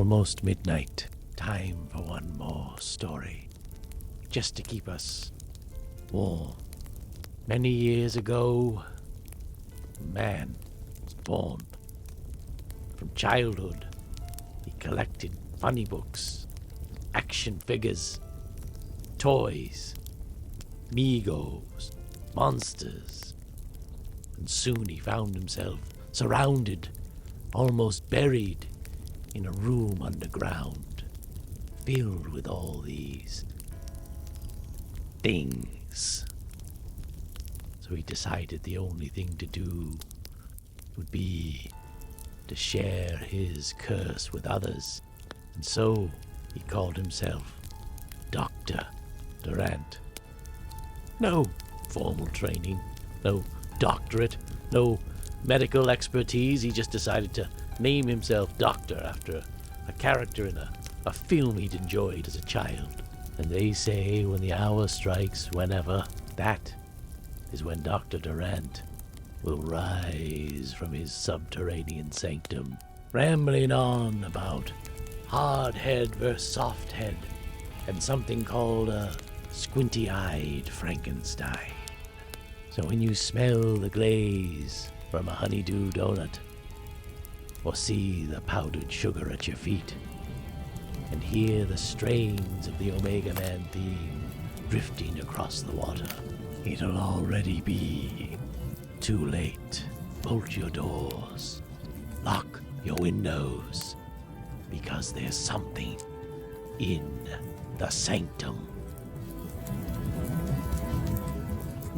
almost midnight. Time for one more story. Just to keep us warm. Many years ago, a man was born. From childhood, he collected funny books, action figures, toys, Megos, monsters. And soon he found himself surrounded, almost buried, in a room underground, filled with all these things. So he decided the only thing to do would be to share his curse with others. And so he called himself Dr. Durant. No formal training, no doctorate, no medical expertise. He just decided to name himself Doctor after a character in a film he'd enjoyed as a child. And they say when the hour strikes, whenever, that is when Dr. Durant will rise from his subterranean sanctum, rambling on about hard head versus soft head, and something called a squinty-eyed Frankenstein. So when you smell the glaze from a honeydew donut, or see the powdered sugar at your feet, and hear the strains of the Omega Man theme drifting across the water, it'll already be too late. Bolt your doors, lock your windows, because there's something in the sanctum.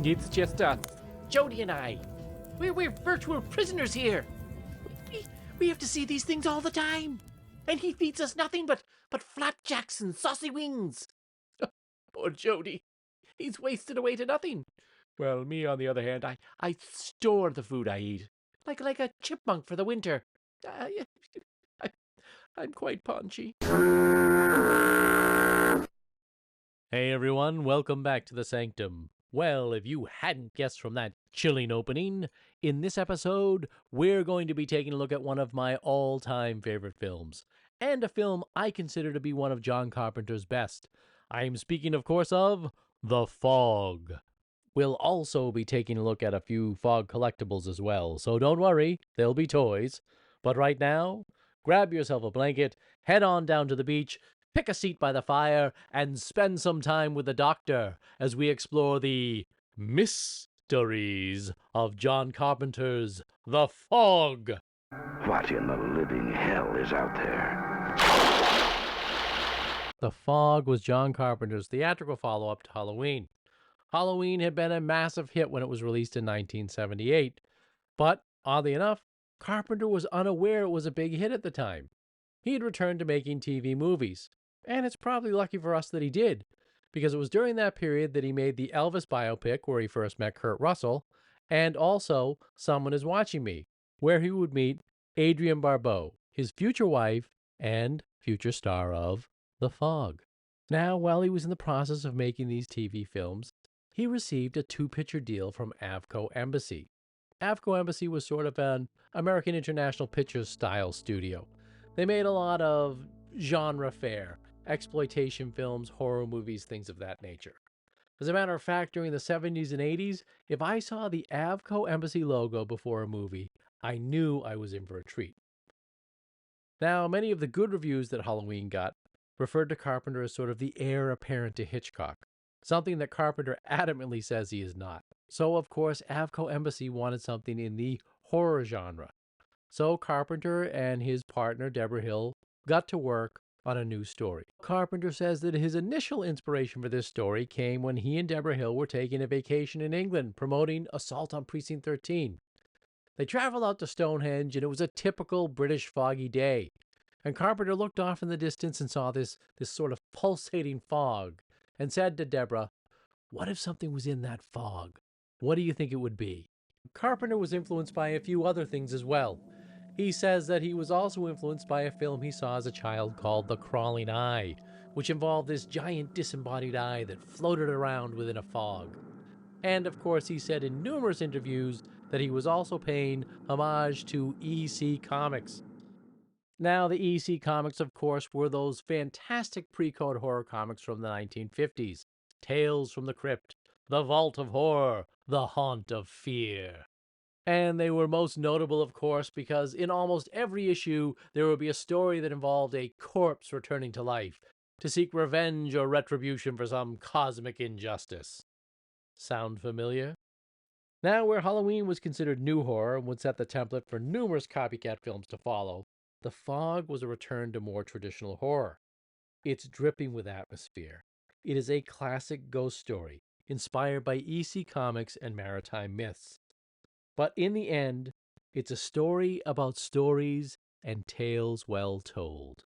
It's just Jody and I. We're virtual prisoners here. We have to see these things all the time. And he feeds us nothing but flapjacks and saucy wings. Poor Jody. He's wasted away to nothing. Well, me, on the other hand, I store the food I eat. Like a chipmunk for the winter. I'm quite paunchy. Hey everyone, welcome back to the Sanctum. Well, if you hadn't guessed from that chilling opening, in this episode, we're going to be taking a look at one of my all-time favorite films, and a film I consider to be one of John Carpenter's best. I am speaking, of course, of The Fog. We'll also be taking a look at a few Fog collectibles as well, so don't worry, there'll be toys. But right now, grab yourself a blanket, head on down to the beach, pick a seat by the fire, and spend some time with the Doctor as we explore the Mist-eries of John Carpenter's The Fog. What in the living hell is out there? The Fog was John Carpenter's theatrical follow-up to Halloween. Halloween had been a massive hit when it was released in 1978, but oddly enough, Carpenter was unaware it was a big hit at the time. He had returned to making TV movies, and it's probably lucky for us that he did, because it was during that period that he made the Elvis biopic where he first met Kurt Russell, and also Someone Is Watching Me, where he would meet Adrienne Barbeau, his future wife and future star of The Fog. Now, while he was in the process of making these TV films, he received a 2-picture deal from Avco Embassy. Avco Embassy was sort of an American International Pictures style studio. They made a lot of genre fare, exploitation films, horror movies, things of that nature. As a matter of fact, during the 70s and 80s, if I saw the Avco Embassy logo before a movie, I knew I was in for a treat. Now, many of the good reviews that Halloween got referred to Carpenter as sort of the heir apparent to Hitchcock, something that Carpenter adamantly says he is not. So, of course, Avco Embassy wanted something in the horror genre. So Carpenter and his partner, Deborah Hill, got to work on a new story. Carpenter says that his initial inspiration for this story came when he and Deborah Hill were taking a vacation in England promoting Assault on Precinct 13. They traveled out to Stonehenge, and it was a typical British foggy day. And Carpenter looked off in the distance and saw this sort of pulsating fog and said to Deborah, "What if something was in that fog? What do you think it would be?" Carpenter was influenced by a few other things as well. He says that he was also influenced by a film he saw as a child called The Crawling Eye, which involved this giant disembodied eye that floated around within a fog. And of course, he said in numerous interviews that he was also paying homage to EC Comics. Now, the EC comics, of course, were those fantastic pre-code horror comics from the 1950s. Tales from the Crypt, The Vault of Horror, The Haunt of Fear. And they were most notable, of course, because in almost every issue, there would be a story that involved a corpse returning to life to seek revenge or retribution for some cosmic injustice. Sound familiar? Now, where Halloween was considered new horror and would set the template for numerous copycat films to follow, The Fog was a return to more traditional horror. It's dripping with atmosphere. It is a classic ghost story, inspired by EC comics and maritime myths. But in the end, it's a story about stories and tales well told.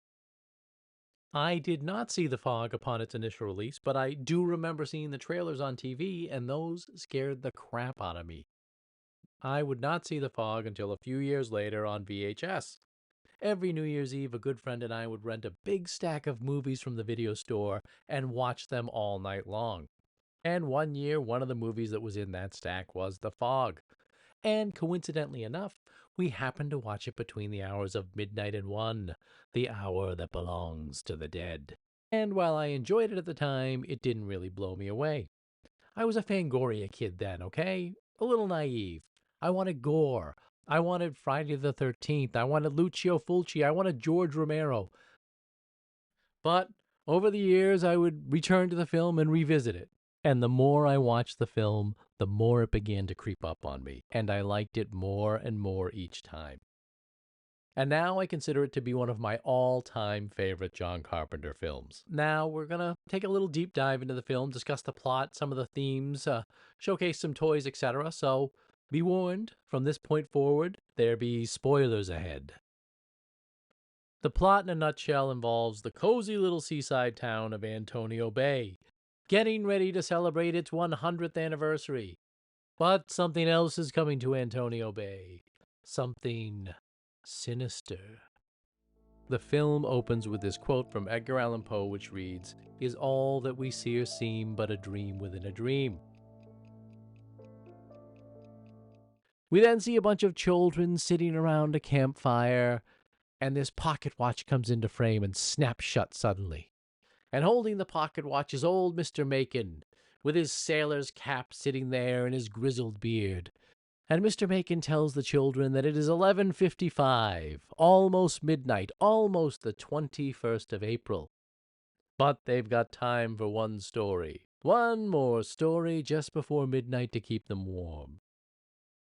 I did not see The Fog upon its initial release, but I do remember seeing the trailers on TV, and those scared the crap out of me. I would not see The Fog until a few years later on VHS. Every New Year's Eve, a good friend and I would rent a big stack of movies from the video store and watch them all night long. And one year, one of the movies that was in that stack was The Fog. And coincidentally enough, we happened to watch it between the hours of midnight and 1, the hour that belongs to the dead. And while I enjoyed it at the time, it didn't really blow me away. I was a Fangoria kid then, okay? A little naive. I wanted gore. I wanted Friday the 13th. I wanted Lucio Fulci. I wanted George Romero. But over the years, I would return to the film and revisit it. And the more I watched the film, the more it began to creep up on me, and I liked it more and more each time. And now I consider it to be one of my all-time favorite John Carpenter films. Now we're going to take a little deep dive into the film, discuss the plot, some of the themes, showcase some toys, etc. So be warned, from this point forward, there be spoilers ahead. The plot in a nutshell involves the cozy little seaside town of Antonio Bay, getting ready to celebrate its 100th anniversary. But something else is coming to Antonio Bay. Something sinister. The film opens with this quote from Edgar Allan Poe, which reads, "Is all that we see or seem but a dream within a dream?" We then see a bunch of children sitting around a campfire, and this pocket watch comes into frame and snaps shut suddenly. And holding the pocket watch is old Mr. Macon, with his sailor's cap sitting there and his grizzled beard. And Mr. Macon tells the children that it is 11:55, almost midnight, almost the 21st of April. But they've got time for one story. One more story just before midnight to keep them warm.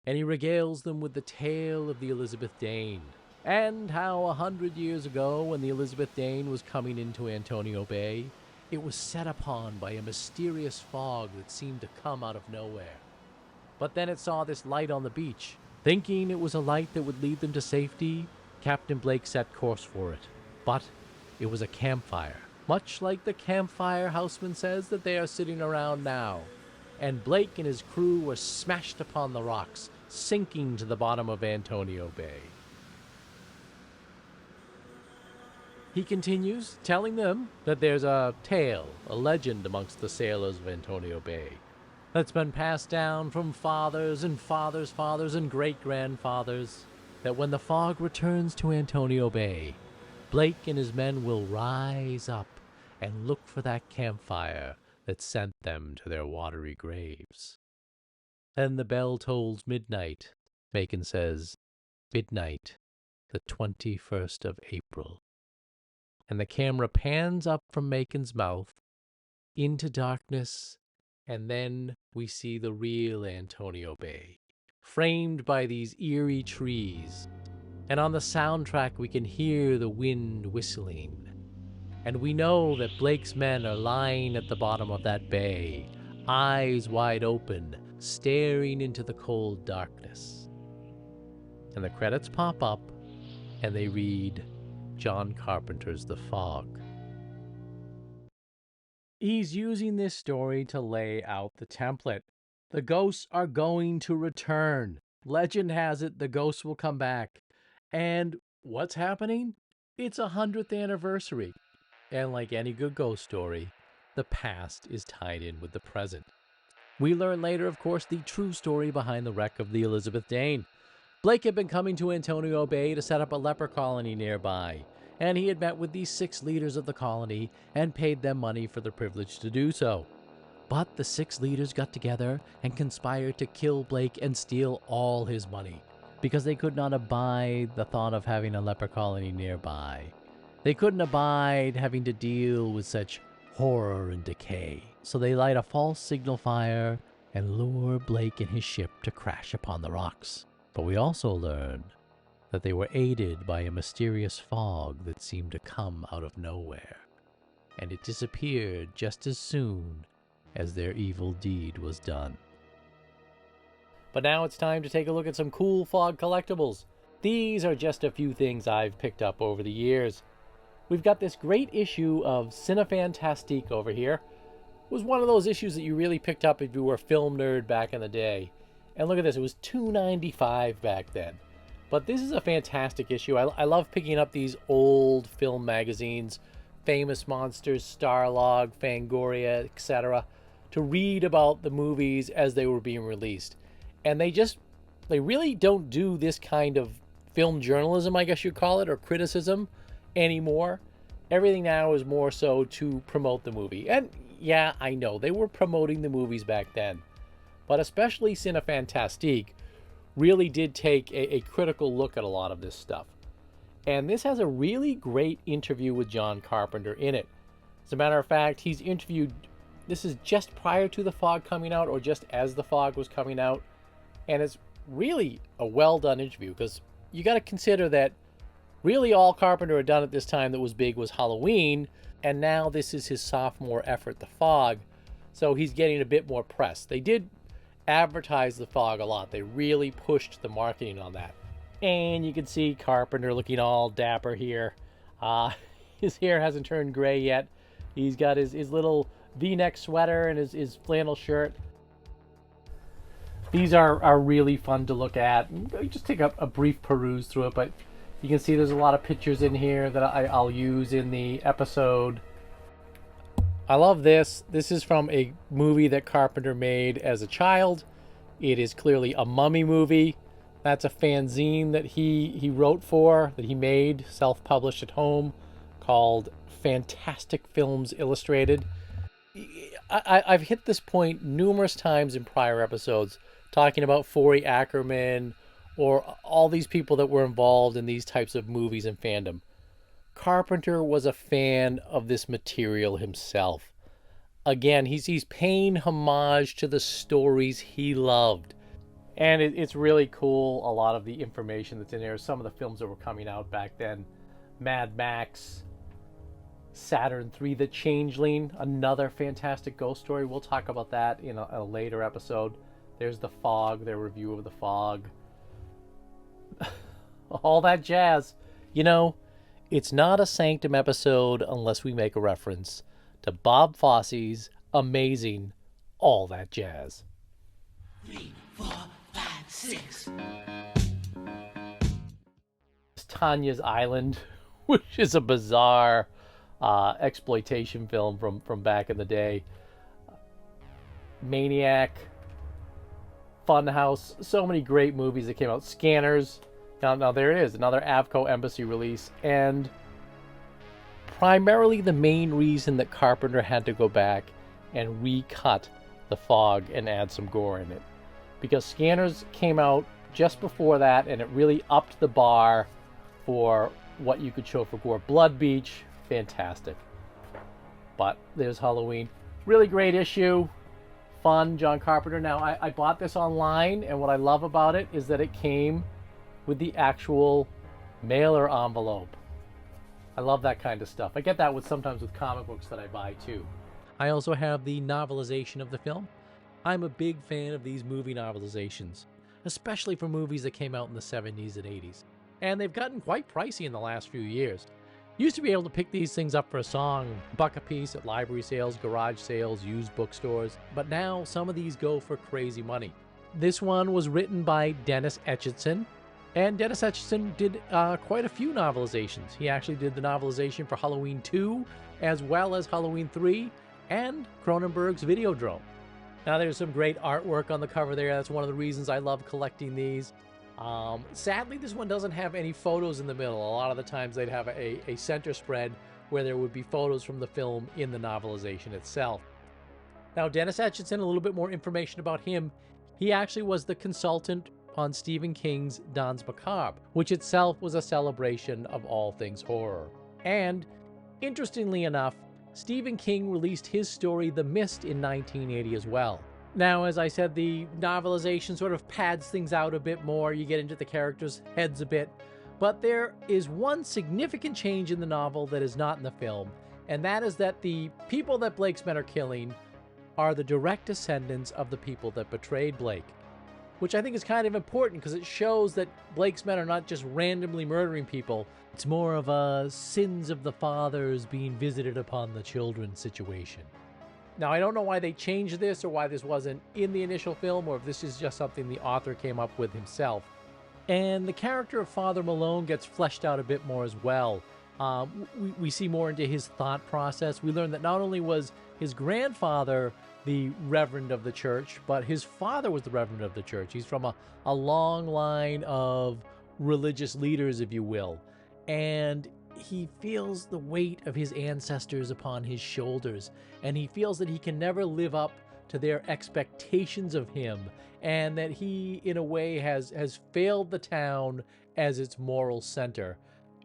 And he regales them with the tale of the Elizabeth Dane, and how 100 years ago, when the Elizabeth Dane was coming into Antonio Bay, it was set upon by a mysterious fog that seemed to come out of nowhere. But then it saw this light on the beach. Thinking it was a light that would lead them to safety, Captain Blake set course for it. But it was a campfire, much like the campfire houseman says that they are sitting around now. And Blake and his crew were smashed upon the rocks, sinking to the bottom of Antonio Bay. He continues, telling them that there's a tale, a legend amongst the sailors of Antonio Bay, that's been passed down from fathers and fathers' fathers and great-grandfathers, that when the fog returns to Antonio Bay, Blake and his men will rise up and look for that campfire that sent them to their watery graves. Then the bell tolls midnight. Macon says, "Midnight, the 21st of April." And the camera pans up from Macon's mouth into darkness, and then we see the real Antonio Bay, framed by these eerie trees. And on the soundtrack, we can hear the wind whistling. And we know that Blake's men are lying at the bottom of that bay, eyes wide open, staring into the cold darkness. And the credits pop up, and they read, John Carpenter's The Fog. He's using this story to lay out the template. The ghosts are going to return. Legend has it the ghosts will come back. And what's happening? It's 100th anniversary. And like any good ghost story, the past is tied in with the present. We learn later, of course, the true story behind the wreck of the Elizabeth Dane. Blake had been coming to Antonio Bay to set up a leper colony nearby, and he had met with these 6 leaders of the colony and paid them money for the privilege to do so. But the 6 leaders got together and conspired to kill Blake and steal all his money, because they could not abide the thought of having a leper colony nearby. They couldn't abide having to deal with such horror and decay. So they light a false signal fire and lure Blake and his ship to crash upon the rocks. But we also learn that they were aided by a mysterious fog that seemed to come out of nowhere, and it disappeared just as soon as their evil deed was done. But now it's time to take a look at some cool fog collectibles. These are just a few things I've picked up over the years. We've got this great issue of Cinefantastique over here. It was one of those issues that you really picked up if you were a film nerd back in the day. And look at this, it was $2.95 back then. But this is a fantastic issue. I love picking up these old film magazines, Famous Monsters, Starlog, Fangoria, etc., to read about the movies as they were being released. And they really don't do this kind of film journalism, I guess you'd call it, or criticism anymore. Everything now is more so to promote the movie. And yeah, I know, they were promoting the movies back then. But especially Cinefantastique really did take a critical look at a lot of this stuff. And this has a really great interview with John Carpenter in it. As a matter of fact, he's interviewed, this is just prior to The Fog coming out, or just as The Fog was coming out. And it's really a well done interview, because you got to consider that really all Carpenter had done at this time that was big was Halloween, and now this is his sophomore effort, The Fog, so he's getting a bit more press. They did advertise The Fog a lot. They really pushed the marketing on that. And you can see Carpenter looking all dapper here. His hair hasn't turned gray yet. He's got his little V-neck sweater and his flannel shirt. These are really fun to look at. You just take a brief peruse through it, but you can see there's a lot of pictures in here that I'll use in the episode. I love this. This is from a movie that Carpenter made as a child. It is clearly a mummy movie. That's a fanzine that he wrote for, that he made, self-published at home, called Fantastic Films Illustrated. I've hit this point numerous times in prior episodes, talking about Forey Ackerman, or all these people that were involved in these types of movies and fandom. Carpenter was a fan of this material himself. Again, he's paying homage to the stories he loved. And it's really cool, a lot of the information that's in there. Some of the films that were coming out back then. Mad Max, Saturn III, The Changeling, another fantastic ghost story. We'll talk about that in a later episode. There's The Fog, their review of The Fog. All that jazz. You know, it's not a Sanctum episode unless we make a reference to Bob Fosse's amazing All That Jazz. 3, 4, 5, 6. Tanya's Island, which is a bizarre exploitation film from back in the day. Maniac, Funhouse, so many great movies that came out. Scanners. Now there it is, another Avco Embassy release. And primarily the main reason that Carpenter had to go back and recut The Fog and add some gore in it, because Scanners came out just before that, and it really upped the bar for what you could show for gore. Blood Beach, fantastic. But there's Halloween. Really great issue. Fun, John Carpenter. Now, I bought this online, and what I love about it is that it came with the actual mailer envelope. I love that kind of stuff. I get that sometimes with comic books that I buy too. I also have the novelization of the film. I'm a big fan of these movie novelizations, especially for movies that came out in the 70s and 80s. And they've gotten quite pricey in the last few years. Used to be able to pick these things up for a song, $1 a piece at library sales, garage sales, used bookstores, but now some of these go for crazy money. This one was written by Dennis Etchison, and Dennis Etchison did quite a few novelizations. He actually did the novelization for Halloween 2, as well as Halloween 3, and Cronenberg's Videodrome. Now there's some great artwork on the cover there. That's one of the reasons I love collecting these. Sadly, this one doesn't have any photos in the middle. A lot of the times they'd have a center spread where there would be photos from the film in the novelization itself. Now, Dennis Etchison, a little bit more information about him. He actually was the consultant on Stephen King's Danse Macabre, which itself was a celebration of all things horror. And, interestingly enough, Stephen King released his story The Mist in 1980 as well. Now, as I said, the novelization sort of pads things out a bit more. You get into the characters' heads a bit. But there is one significant change in the novel that is not in the film, and that is that the people that Blake's men are killing are the direct descendants of the people that betrayed Blake, which I think is kind of important because it shows that Blake's men are not just randomly murdering people. It's more of a sins of the fathers being visited upon the children situation. Now, I don't know why they changed this or why this wasn't in the initial film, or if this is just something the author came up with himself. And the character of Father Malone gets fleshed out a bit more as well. We see more into his thought process. We learn that not only was his grandfather the reverend of the church, but his father was the reverend of the church. He's from a long line of religious leaders, if you will. And he feels the weight of his ancestors upon his shoulders, and he feels that he can never live up to their expectations of him, and that he, in a way, has failed the town as its moral center.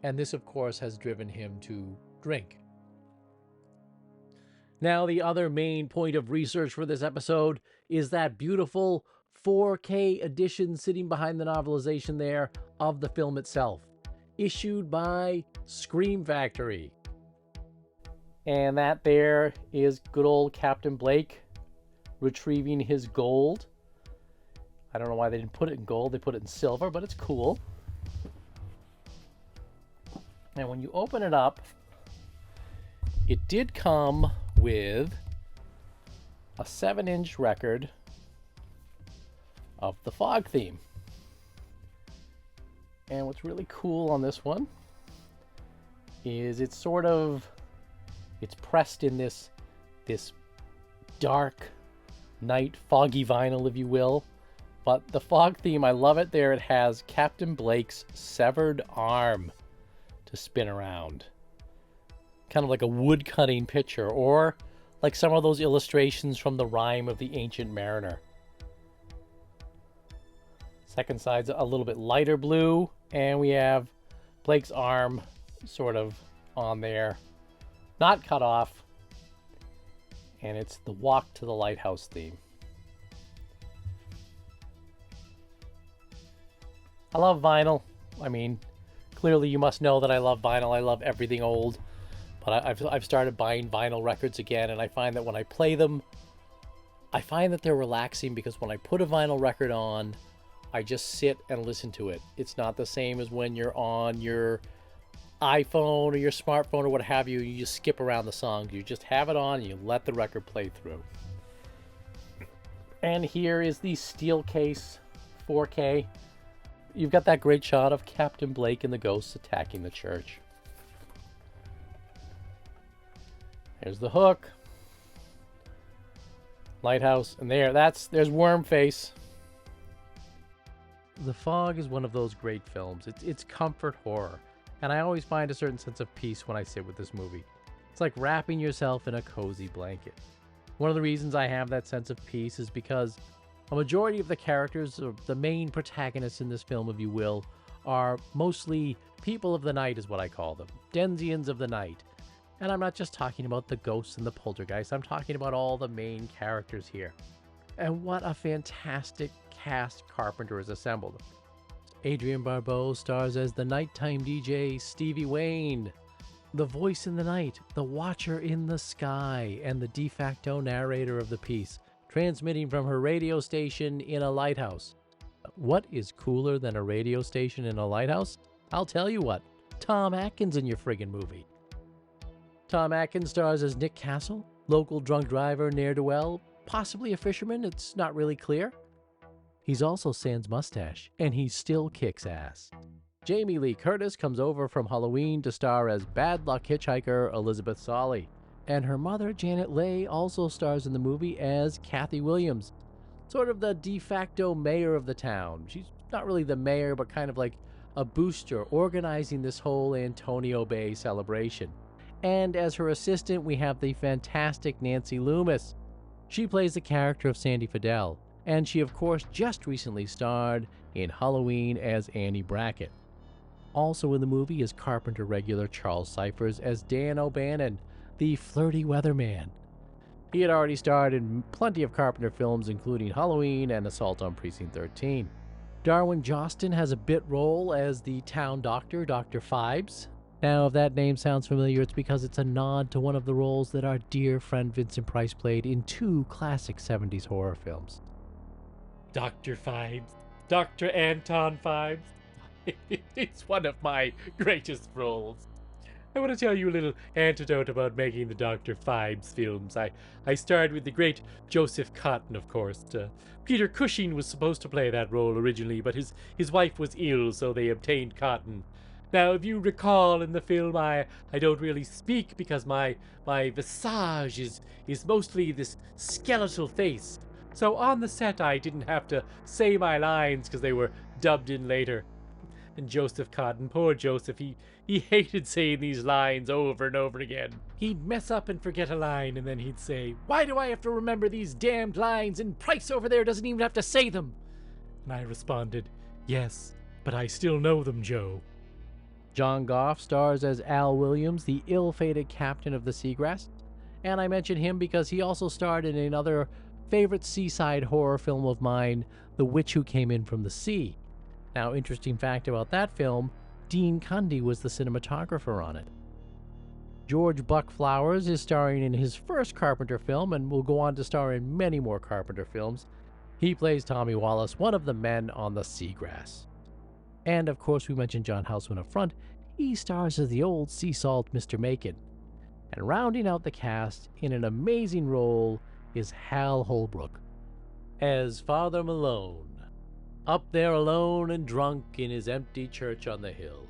And this, of course, has driven him to drink. Now, the other main point of research for this episode is that beautiful 4K edition sitting behind the novelization there of the film itself, issued by Scream Factory. And that there is good old Captain Blake retrieving his gold. I don't know why they didn't put it in gold. They put it in silver, but it's cool. And when you open it up, it did come with a 7-inch record of the Fog theme. And what's really cool on this one is it's pressed in this dark night foggy vinyl, if you will. But the Fog theme, I love it there. It has Captain Blake's severed arm to spin around. Kind of like a wood cutting picture, or like some of those illustrations from the Rime of the Ancient Mariner. Second side's a little bit lighter blue, and we have Blake's arm sort of on there, not cut off, and it's the Walk to the Lighthouse theme. I love vinyl. I mean, clearly you must know that I love vinyl. I love everything old. But I've started buying vinyl records again, and I find that when I play them, I find that they're relaxing, because when I put a vinyl record on, I just sit and listen to it. It's not the same as when you're on your iPhone or your smartphone or what have you, and you just skip around the songs. You just have it on and you let the record play through. And here is the steel case 4K. You've got that great shot of Captain Blake and the ghosts attacking the church. There's the hook. Lighthouse, and there's Wormface. The Fog is one of those great films. It's comfort horror, and I always find a certain sense of peace when I sit with this movie. It's like wrapping yourself in a cozy blanket. One of the reasons I have that sense of peace is because a majority of the characters, or the main protagonists in this film, if you will, are mostly people of the night, is what I call them. Denzians of the night. And I'm not just talking about the ghosts and the poltergeists. I'm talking about all the main characters here. And what a fantastic cast Carpenter has assembled. Adrienne Barbeau stars as the nighttime DJ Stevie Wayne, the voice in the night, the watcher in the sky, and the de facto narrator of the piece, transmitting from her radio station in a lighthouse. What is cooler than a radio station in a lighthouse? I'll tell you what. Tom Atkins in your friggin' movie. Tom Atkins stars as Nick Castle, local drunk driver, ne'er-do-well, possibly a fisherman, it's not really clear. He's also sans mustache, and he still kicks ass. Jamie Lee Curtis comes over from Halloween to star as bad luck hitchhiker Elizabeth Solly. And her mother, Janet Leigh, also stars in the movie as Kathy Williams, sort of the de facto mayor of the town. She's not really the mayor, but kind of like a booster organizing this whole Antonio Bay celebration. And as her assistant, we have the fantastic Nancy Loomis. She plays the character of Sandy Fidel, and she of course just recently starred in Halloween as Annie Brackett. Also in the movie is Carpenter regular Charles Cyphers as Dan O'Bannon, the flirty weatherman. He had already starred in plenty of Carpenter films, including Halloween and Assault on Precinct 13. Darwin Jostin has a bit role as the town doctor, Dr. Phibes. Now, if that name sounds familiar, it's because it's a nod to one of the roles that our dear friend Vincent Price played in two classic 70s horror films. Dr. Phibes. Dr. Anton Phibes. It's one of my greatest roles. I want to tell you a little anecdote about making the Dr. Phibes films. I starred with the great Joseph Cotten, of course. Peter Cushing was supposed to play that role originally, but his wife was ill, so they obtained Cotten. Now, if you recall in the film, I don't really speak because my visage is mostly this skeletal face. So on the set, I didn't have to say my lines because they were dubbed in later. And Joseph Cotten, poor Joseph, he hated saying these lines over and over again. He'd mess up and forget a line, and then he'd say, "Why do I have to remember these damned lines, and Price over there doesn't even have to say them?" And I responded, "Yes, but I still know them, Joe." John Goff stars as Al Williams, the ill-fated captain of the Seagrass. And I mention him because he also starred in another favorite seaside horror film of mine, The Witch Who Came In From the Sea. Now, interesting fact about that film, Dean Cundy was the cinematographer on it. George Buck Flowers is starring in his first Carpenter film and will go on to star in many more Carpenter films. He plays Tommy Wallace, one of the men on the Seagrass. And of course, we mentioned John Houseman up front. He stars as the old sea salt Mr. Macon. And rounding out the cast in an amazing role is Hal Holbrook as Father Malone, up there alone and drunk in his empty church on the hill.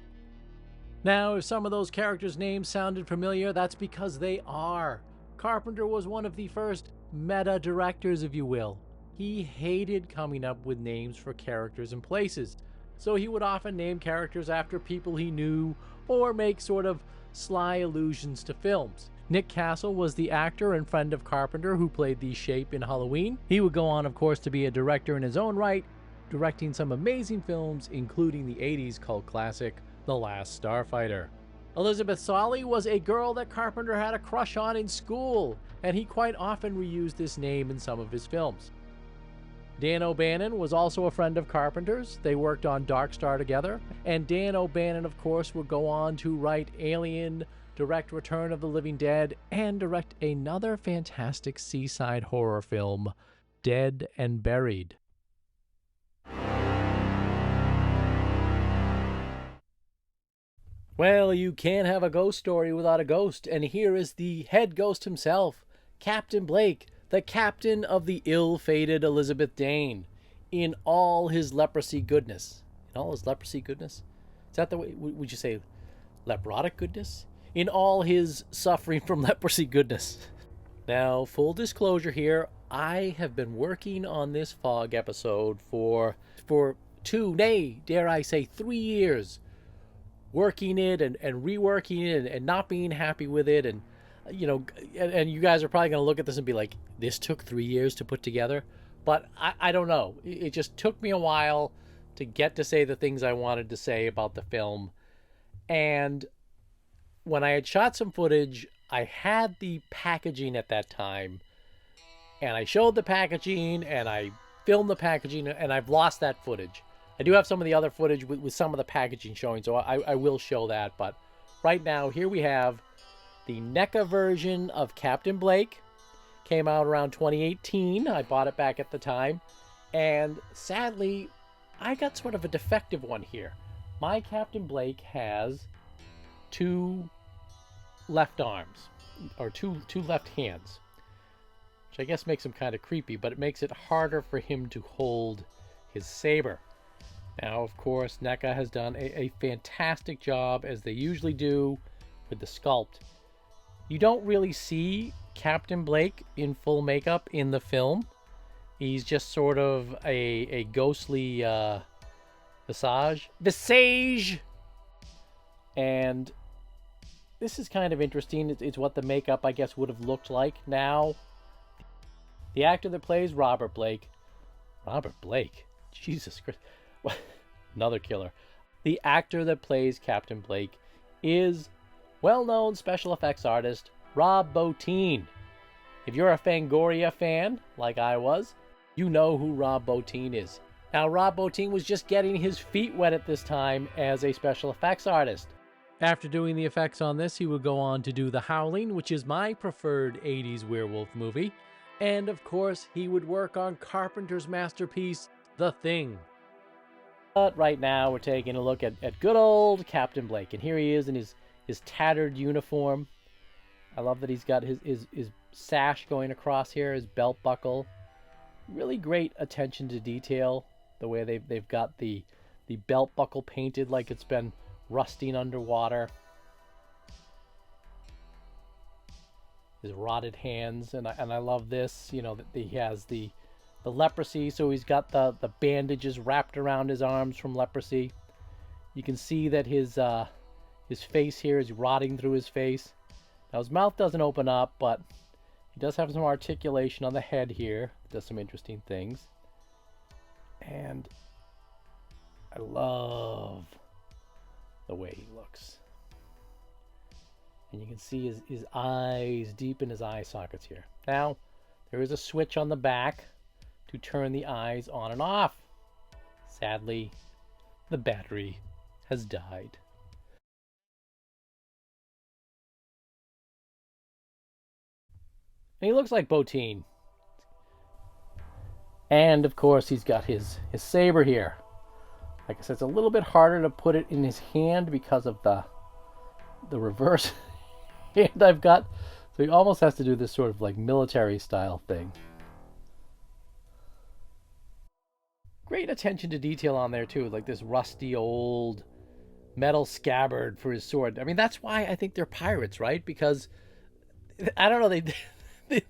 Now, if some of those characters' names sounded familiar, that's because they are. Carpenter was one of the first meta directors, if you will. He hated coming up with names for characters and places, so he would often name characters after people he knew or make sort of sly allusions to films. Nick Castle was the actor and friend of Carpenter who played the Shape in Halloween. He would go on, of course, to be a director in his own right, directing some amazing films, including the 80s cult classic, The Last Starfighter. Elizabeth Solly was a girl that Carpenter had a crush on in school, and he quite often reused this name in some of his films. Dan O'Bannon was also a friend of Carpenter's. They worked on Dark Star together, and Dan O'Bannon, of course, would go on to write Alien, direct Return of the Living Dead, and direct another fantastic seaside horror film, Dead and Buried. Well, you can't have a ghost story without a ghost, and here is the head ghost himself, Captain Blake, the captain of the ill-fated Elizabeth Dane, in all his leprosy goodness. In all his leprosy goodness? Is that the way, would you say leprotic goodness? In all his suffering from leprosy goodness. Now, full disclosure here, I have been working on this Fog episode for 2, nay, dare I say 3 years. Working it and reworking it and not being happy with it, and you know, and you guys are probably going to look at this and be like, this took 3 years to put together, but I don't know, it just took me a while to get to say the things I wanted to say about the film. And when I had shot some footage, I had the packaging at that time, and I showed the packaging and I filmed the packaging, and I've lost that footage. I do have some of the other footage with some of the packaging showing, so I will show that. But right now, here we have the NECA version of Captain Blake. Came out around 2018. I bought it back at the time. And sadly, I got sort of a defective one here. My Captain Blake has 2 left arms, or two left hands, which I guess makes him kind of creepy, but it makes it harder for him to hold his saber. Now, of course, NECA has done a fantastic job, as they usually do, with the sculpt. You don't really see Captain Blake in full makeup in the film. He's just sort of a ghostly Visage. And this is kind of interesting. It's what the makeup, I guess, would have looked like now. The actor that plays Robert Blake. Jesus Christ. Another killer. The actor that plays Captain Blake is well-known special effects artist Rob Bottin. If you're a Fangoria fan, like I was, you know who Rob Bottin is. Now, Rob Bottin was just getting his feet wet at this time as a special effects artist. After doing the effects on this, he would go on to do The Howling, which is my preferred 80s werewolf movie. And, of course, he would work on Carpenter's masterpiece, The Thing. But right now, we're taking a look at good old Captain Blake. And here he is in his tattered uniform. I love that he's got his sash going across here, his belt buckle. Really great attention to detail. The way they've got the belt buckle painted like it's been rusting underwater. His rotted hands, and I love this, you know, that he has the leprosy, so he's got the bandages wrapped around his arms from leprosy. You can see that his face here is rotting through his face. Now his mouth doesn't open up, but he does have some articulation on the head here. Does some interesting things. And I love the way he looks. And you can see his eyes deep in his eye sockets here. Now, there is a switch on the back to turn the eyes on and off. Sadly, the battery has died. And he looks like Bottin. And, of course, he's got his saber here. Like I said, it's a little bit harder to put it in his hand because of the reverse hand I've got. So he almost has to do this sort of like military style thing. Great attention to detail on there too, like this rusty old metal scabbard for his sword. I mean, that's why I think they're pirates, right? Because, I don't know,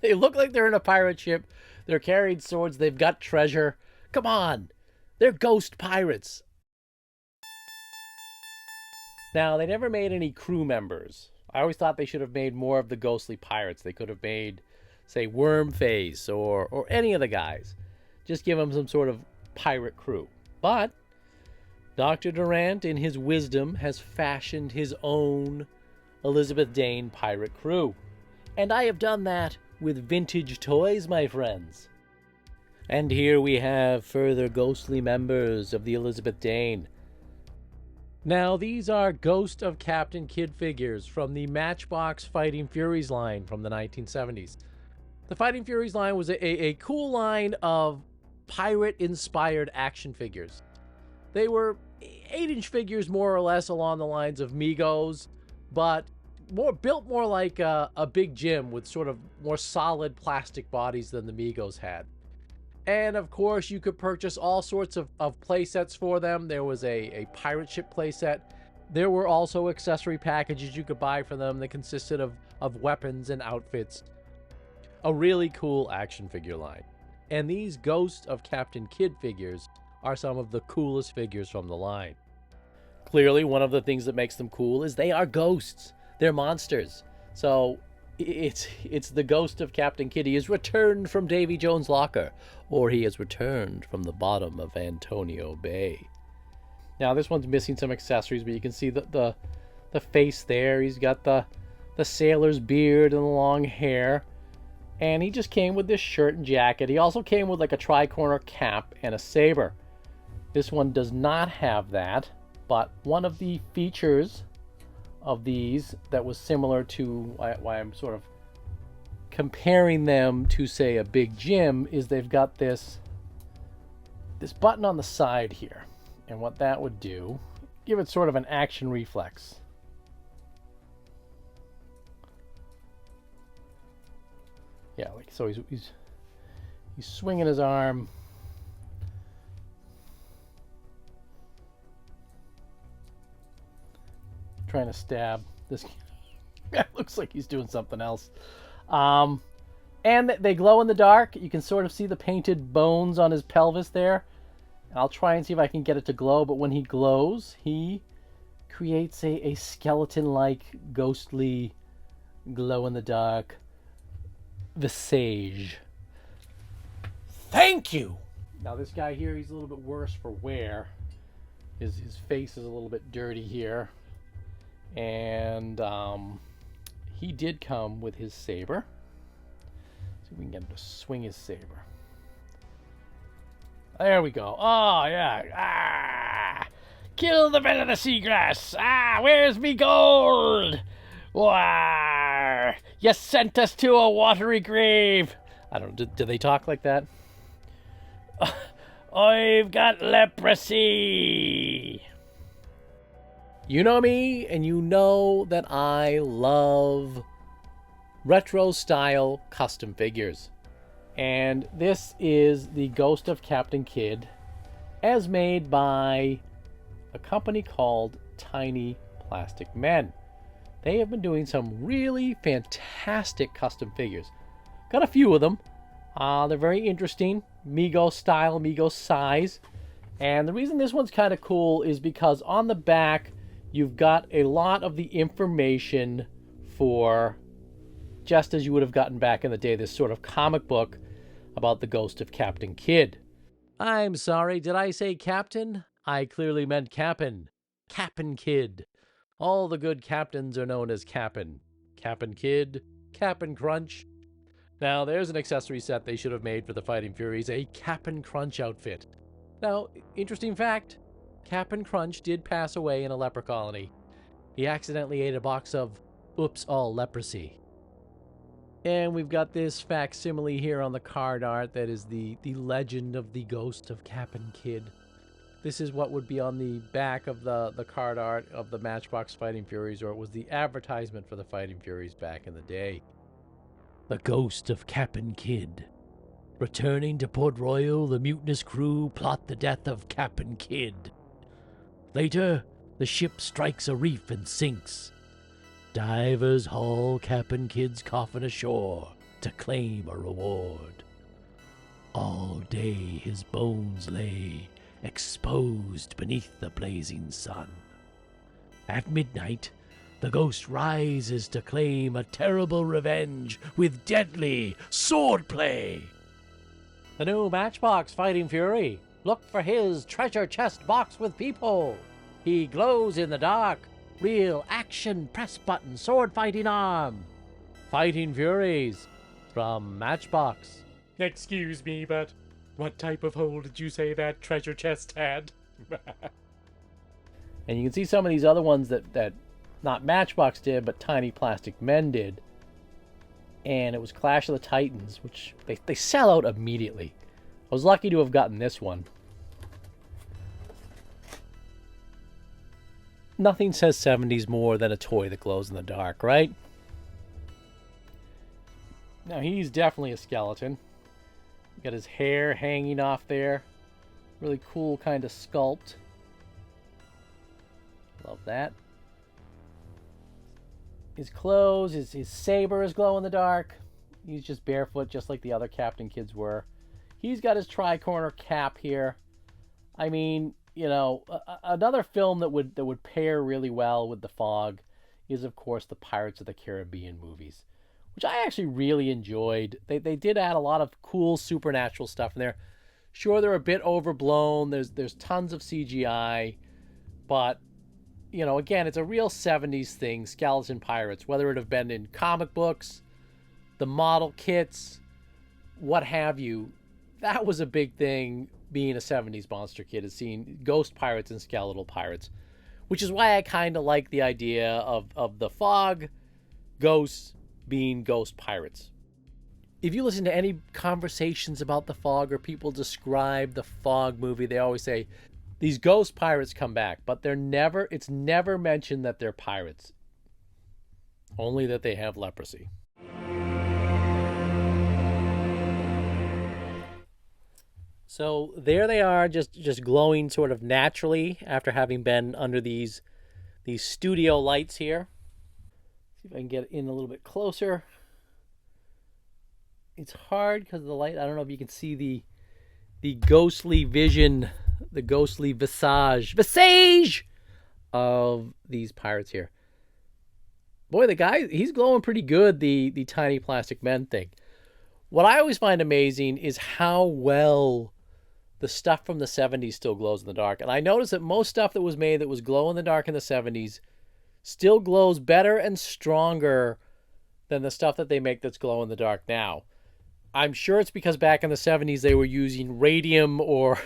they look like they're in a pirate ship. They're carrying swords. They've got treasure. Come on. They're ghost pirates. Now, they never made any crew members. I always thought they should have made more of the ghostly pirates. They could have made, say, Wormface or any of the guys. Just give them some sort of pirate crew. But Dr. Durant, in his wisdom, has fashioned his own Elizabeth Dane pirate crew. And I have done that with vintage toys, my friends. And here we have further ghostly members of the Elizabeth Dane. Now, these are Ghost of Captain Kidd figures from the Matchbox Fighting Furies line from the 1970s. The Fighting Furies line was a cool line of pirate-inspired action figures. They were 8-inch figures, more or less, along the lines of Migos, but built more like a Big Jim with sort of more solid plastic bodies than the Migos had. And of course, you could purchase all sorts of play sets for them. There was a pirate ship play set. There were also accessory packages you could buy for them that consisted of weapons and outfits. A really cool action figure line. And these Ghost of Captain Kidd figures are some of the coolest figures from the line. Clearly, one of the things that makes them cool is they are ghosts. They're monsters. So it's the ghost of Captain Kidd. He has returned from Davy Jones' locker, or he has returned from the bottom of Antonio Bay. Now, this one's missing some accessories, but you can see the face there. He's got the sailor's beard and the long hair. And he just came with this shirt and jacket. He also came with like a tri-corner cap and a saber. This one does not have that, but one of the features of these that was similar to why I'm sort of comparing them to, say, a Big Jim is they've got this button on the side here. And what that would do, give it sort of an action reflex. Yeah, like so he's swinging his arm. Trying to stab this guy. Looks like he's doing something else. And they glow in the dark. You can sort of see the painted bones on his pelvis there. I'll try and see if I can get it to glow, but when he glows, he creates a skeleton-like, ghostly, glow-in-the-dark visage. Thank you! Now this guy here, he's a little bit worse for wear. His face is a little bit dirty here. And he did come with his saber. See if we can get him to swing his saber. There we go. Oh, yeah. Ah! Kill the men of the seagrass. Ah, where's me gold? War! You sent us to a watery grave. I don't know. Do they talk like that? I've got leprosy. You know me, and you know that I love retro-style custom figures. And this is the Ghost of Captain Kidd, as made by a company called Tiny Plastic Men. They have been doing some really fantastic custom figures. Got a few of them. They're very interesting. Mego style, Mego size. And the reason this one's kind of cool is because on the back, you've got a lot of the information for, just as you would have gotten back in the day, this sort of comic book about the Ghost of Captain Kidd. I'm sorry, did I say Captain? I clearly meant Cap'n. Cap'n Kidd. All the good captains are known as Cap'n. Cap'n Kidd, Cap'n Crunch. Now, there's an accessory set they should have made for the Fighting Furies, a Cap'n Crunch outfit. Now, interesting fact, Cap'n Crunch did pass away in a leper colony. He accidentally ate a box of Oops All Leprosy. And we've got this facsimile here on the card art that is the legend of the Ghost of Cap'n Kidd. This is what would be on the back of the card art of the Matchbox Fighting Furies, or it was the advertisement for the Fighting Furies back in the day. The Ghost of Cap'n Kidd. Returning to Port Royal, the mutinous crew plot the death of Cap'n Kidd. Later, the ship strikes a reef and sinks. Divers haul Cap'n Kidd's coffin ashore to claim a reward. All day his bones lay exposed beneath the blazing sun. At midnight, the ghost rises to claim a terrible revenge with deadly swordplay. The new Matchbox Fighting Fury. Look for his treasure chest box with peephole. He glows in the dark. Real action press button sword fighting arm. Fighting Furies from Matchbox. Excuse me, but what type of hole did you say that treasure chest had? And you can see some of these other ones that not Matchbox did, but Tiny Plastic Men did. And it was Clash of the Titans, which they sell out immediately. I was lucky to have gotten this one. Nothing says 70s more than a toy that glows in the dark, right? Now, he's definitely a skeleton. Got his hair hanging off there. Really cool kind of sculpt. Love that. His clothes, his saber is glow in the dark. He's just barefoot, just like the other Captain Kidds were. He's got his tri-corner cap here. I mean, you know, another film that would pair really well with The Fog is, of course, the Pirates of the Caribbean movies, which I actually really enjoyed. They did add a lot of cool supernatural stuff in there. Sure, they're a bit overblown. There's tons of CGI, but you know, again, it's a real 70s thing, skeleton pirates, whether it have been in comic books, the model kits, what have you. That was a big thing being a 70s monster kid, is seeing ghost pirates and skeletal pirates, which is why I kind of like the idea of the Fog ghosts being ghost pirates. If you listen to any conversations about the Fog, or people describe the Fog movie, they always say, these ghost pirates come back, but it's never mentioned that they're pirates. Only that they have leprosy. So there they are, just glowing sort of naturally after having been under these studio lights here. See if I can get in a little bit closer. It's hard because of the light. I don't know if you can see the ghostly vision ghostly visage of these pirates here. Boy, the guy, he's glowing pretty good, the tiny plastic men thing. What I always find amazing is how well the stuff from the 70s still glows in the dark. And I noticed that most stuff that was made that was glow in the dark in the 70s still glows better and stronger than the stuff that they make that's glow in the dark now. I'm sure it's because back in the 70s they were using radium or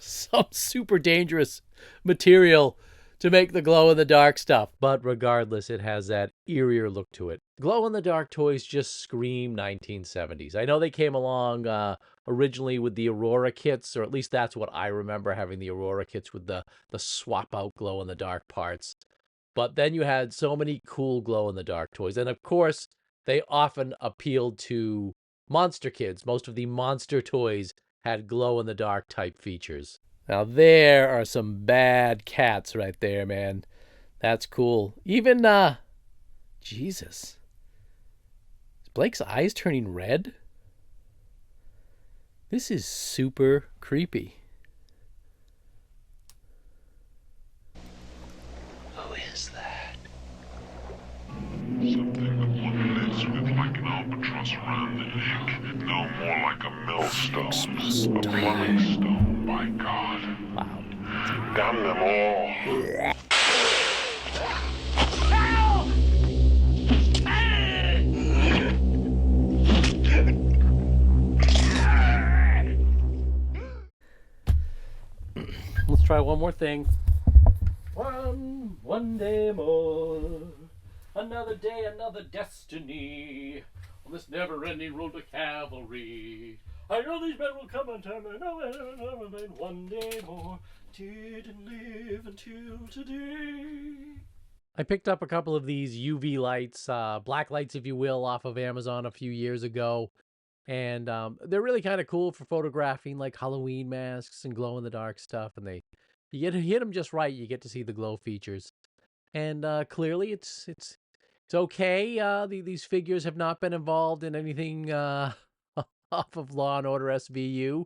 some super dangerous material to make the glow-in-the-dark stuff. But regardless, it has that eerier look to it. Glow-in-the-dark toys just scream 1970s. I know they came along originally with the Aurora kits, or at least that's what I remember, having the Aurora kits with the swap-out glow-in-the-dark parts. But then you had so many cool glow-in-the-dark toys. And of course, they often appealed to monster kids. Most of the monster toys had glow-in-the-dark type features. Now there are some bad cats right there, man. That's cool. Even, Jesus. Is Blake's eyes turning red? This is super creepy. Who is that? Something that looks like an albatross around the neck. No, more like a millstone. A plumbing stone, by God. Wow. Damn them all. Let's try one more thing. One day more. Another day, another destiny. On this never-ending road to cavalry. I know these men will come on time. I know it. One day more. Didn't live until today. I picked up a couple of these UV lights, black lights, if you will, off of Amazon a few years ago. And they're really kind of cool for photographing like Halloween masks and glow-in-the-dark stuff. And you hit them just right, you get to see the glow features. And clearly it's okay. These figures have not been involved in anything off of Law and Order SVU.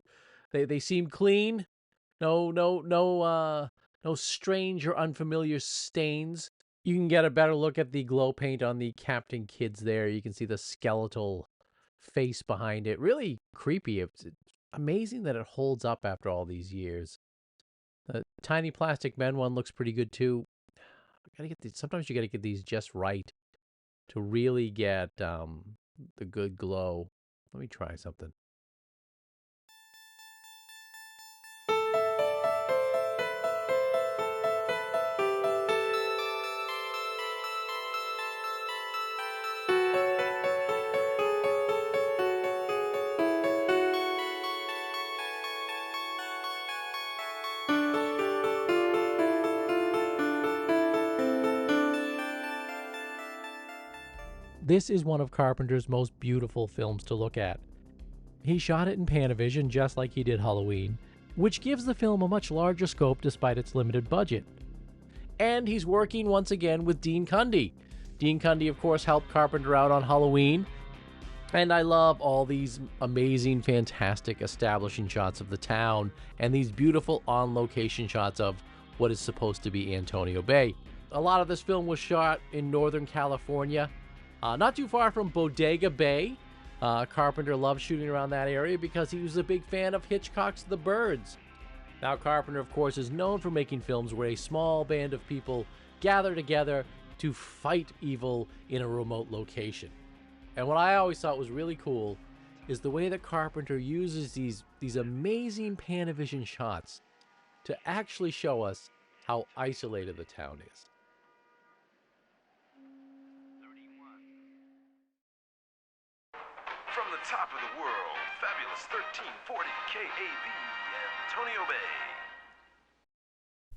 They seem clean. No strange or unfamiliar stains. You can get a better look at the glow paint on the Captain Kids there. You can see the skeletal face behind it. Really creepy. It's amazing that it holds up after all these years. The tiny plastic men one looks pretty good too. Sometimes you gotta get these just right to really get the good glow. Let me try something. This is one of Carpenter's most beautiful films to look at. He shot it in Panavision just like he did Halloween, which gives the film a much larger scope despite its limited budget. And he's working once again with Dean Cundey. Dean Cundey, of course, helped Carpenter out on Halloween. And I love all these amazing, fantastic establishing shots of the town and these beautiful on-location shots of what is supposed to be Antonio Bay. A lot of this film was shot in Northern California. Not too far from Bodega Bay. Carpenter loved shooting around that area because he was a big fan of Hitchcock's The Birds. Now, Carpenter, of course, is known for making films where a small band of people gather together to fight evil in a remote location. And what I always thought was really cool is the way that Carpenter uses these amazing Panavision shots to actually show us how isolated the town is. From the top of the world, fabulous 1340 KAB, Antonio Bay.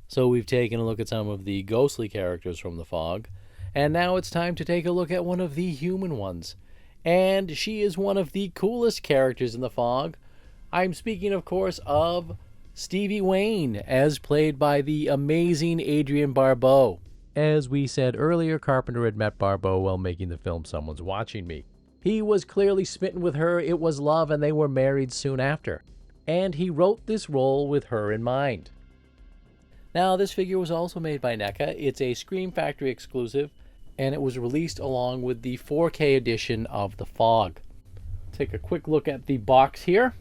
So we've taken a look at some of the ghostly characters from The Fog, and now it's time to take a look at one of the human ones. And she is one of the coolest characters in The Fog. I'm speaking, of course, of Stevie Wayne, as played by the amazing Adrienne Barbeau. As we said earlier, Carpenter had met Barbeau while making the film Someone's Watching Me. He was clearly smitten with her, it was love, and they were married soon after. and he wrote this role with her in mind. Now, this figure was also made by NECA. It's a Scream Factory exclusive, and it was released along with the 4K edition of The Fog. Take a quick look at the box here,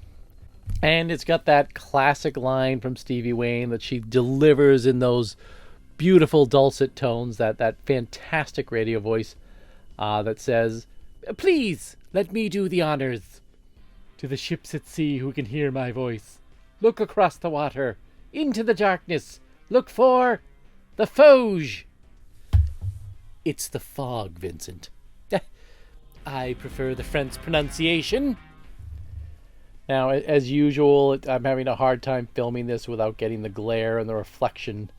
and it's got that classic line from Stevie Wayne that she delivers in those beautiful dulcet tones, that fantastic radio voice that says, "Please, let me do the honors. To the ships at sea who can hear my voice, look across the water, into the darkness, look for the Foge." It's the fog, Vincent. I prefer the French pronunciation. Now, as usual, I'm having a hard time filming this without getting the glare and the reflection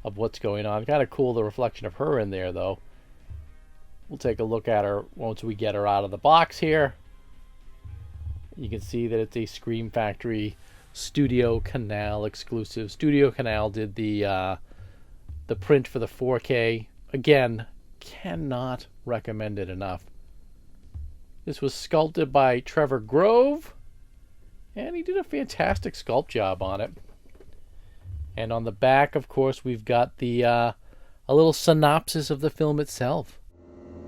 of what's going on. Kind of cool, the reflection of her in there, though. We'll take a look at her once we get her out of the box here. You can see that it's a Scream Factory Studio Canal exclusive. Studio Canal did the print for the 4K. Again, cannot recommend it enough. This was sculpted by Trevor Grove, and he did a fantastic sculpt job on it. And on the back, of course, we've got the a little synopsis of the film itself.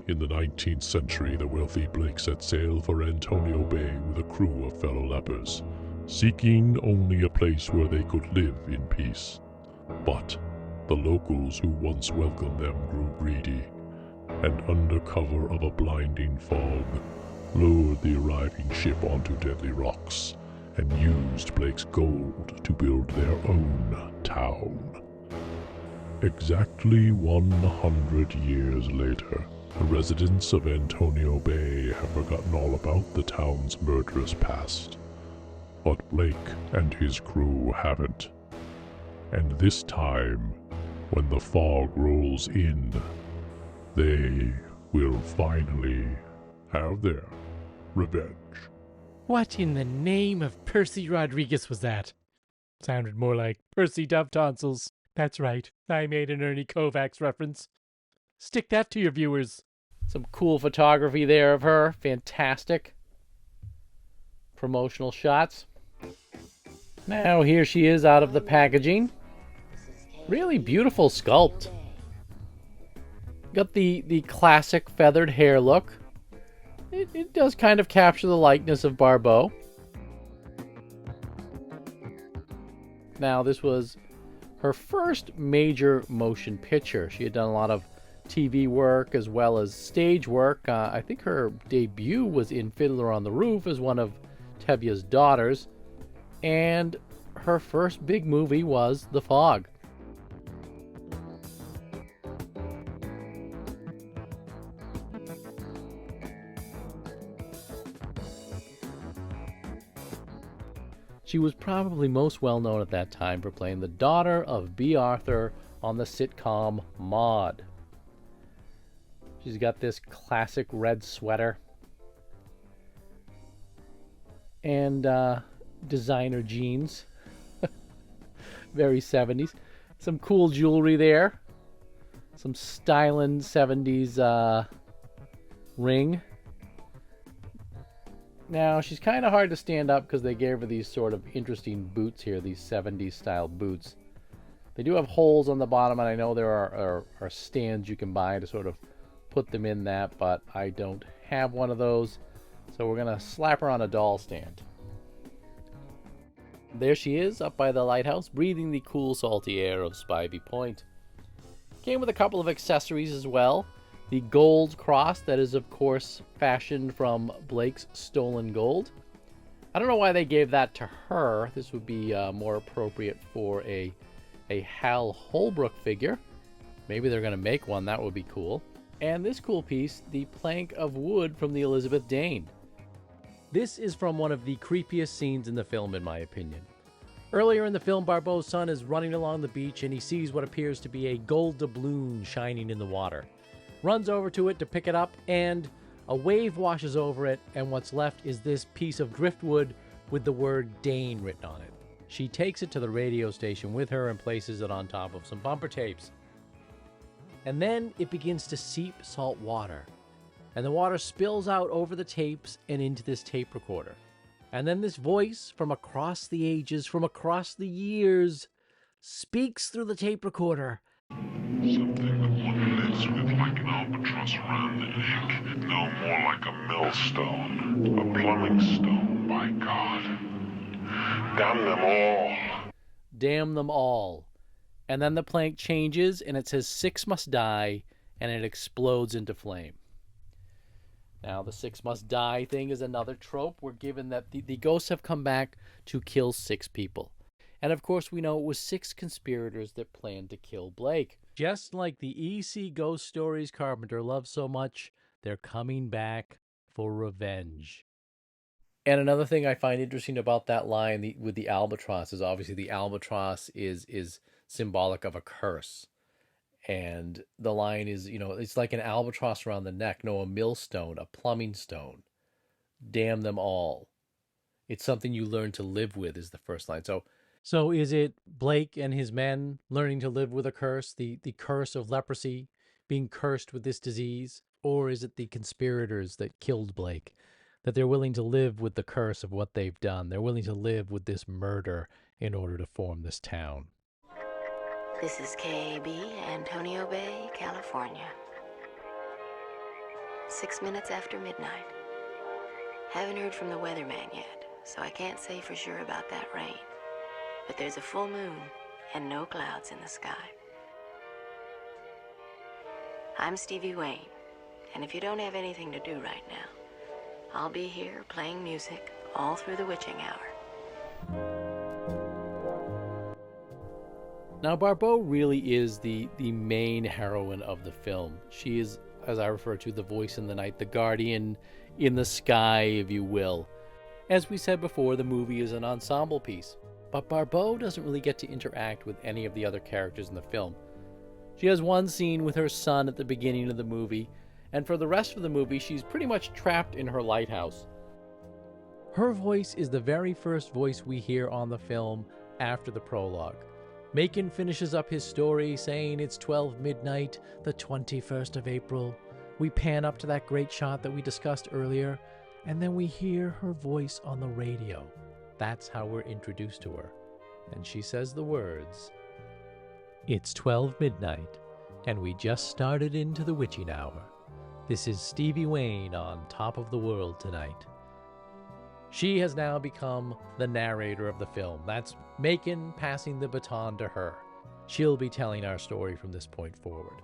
In the 19th century, the wealthy Blake set sail for Antonio Bay with a crew of fellow lepers, seeking only a place where they could live in peace. But the locals who once welcomed them grew greedy, and under cover of a blinding fog, lured the arriving ship onto deadly rocks, and used Blake's gold to build their own town. Exactly 100 years later, the residents of Antonio Bay have forgotten all about the town's murderous past. But Blake and his crew haven't. And this time, when the fog rolls in, they will finally have their revenge. What in the name of Percy Rodriguez was that? Sounded more like Percy Dove Tonsils. That's right, I made an Ernie Kovacs reference. Stick that to your viewers. Some cool photography there of her. Fantastic. Promotional shots. Now here she is out of the packaging. Really beautiful sculpt. Got the classic feathered hair look. It does kind of capture the likeness of Barbeau. Now, this was her first major motion picture. She had done a lot of TV work as well as stage work. I think her debut was in Fiddler on the Roof as one of Tevye's daughters. And her first big movie was The Fog. She was probably most well known at that time for playing the daughter of B. Arthur on the sitcom Maude. She's got this classic red sweater and designer jeans. Very 70s. Some cool jewelry there. Some styling 70s ring. Now, she's kind of hard to stand up because they gave her these sort of interesting boots here, these 70s style boots. They do have holes on the bottom, and I know there are stands you can buy to sort of put them in that, but I don't have one of those, so we're going to slap her on a doll stand. There she is, up by the lighthouse, breathing the cool, salty air of Spivey Point. Came with a couple of accessories as well. The gold cross that is, of course, fashioned from Blake's stolen gold. I don't know why they gave that to her. This would be more appropriate for a Hal Holbrook figure. Maybe they're going to make one. That would be cool. And this cool piece, the plank of wood from the Elizabeth Dane. This is from one of the creepiest scenes in the film, in my opinion. Earlier in the film, Barbeau's son is running along the beach and he sees what appears to be a gold doubloon shining in the water. Runs over to it to pick it up, and a wave washes over it, and what's left is this piece of driftwood with the word Dane written on it. She takes it to the radio station with her and places it on top of some bumper tapes. And then it begins to seep salt water, and the water spills out over the tapes and into this tape recorder. And then this voice from across the ages, from across the years, speaks through the tape recorder. Something that one lives with like an albatross around the neck. No more like a millstone. A plumbing stone, by God. Damn them all. Damn them all. And then the plank changes and it says 6 must die, and it explodes into flame. Now, the 6 must die thing is another trope. We're given that the ghosts have come back to kill 6 people. And of course, we know it was 6 conspirators that planned to kill Blake. Just like the EC ghost stories Carpenter loves so much, they're coming back for revenge. And another thing I find interesting about that line with the albatross is obviously the albatross is symbolic of a curse. And the line is, it's like an albatross around the neck. No, a millstone, a plumbing stone. Damn them all. It's something you learn to live with is the first line. So is it Blake and his men learning to live with a curse, the curse of leprosy, being cursed with this disease? Or is it the conspirators that killed Blake, that they're willing to live with the curse of what they've done? They're willing to live with this murder in order to form this town. This is KB, Antonio Bay, California. 6 minutes after midnight. Haven't heard from the weatherman yet, so I can't say for sure about that rain. But there's a full moon and no clouds in the sky. I'm Stevie Wayne, and if you don't have anything to do right now, I'll be here playing music all through the witching hour. Now, Barbeau really is the main heroine of the film. She is, as I refer to, the voice in the night, the guardian in the sky, if you will. As we said before, the movie is an ensemble piece, but Barbeau doesn't really get to interact with any of the other characters in the film. She has one scene with her son at the beginning of the movie, and for the rest of the movie, she's pretty much trapped in her lighthouse. Her voice is the very first voice we hear on the film after the prologue. Macon finishes up his story saying it's 12 midnight, the 21st of April. We pan up to that great shot that we discussed earlier, and then we hear her voice on the radio. That's how we're introduced to her. And she says the words, "It's 12 midnight, and we just started into the witching hour. This is Stevie Wayne on top of the world tonight." She has now become the narrator of the film. That's Macon passing the baton to her. She'll be telling our story from this point forward.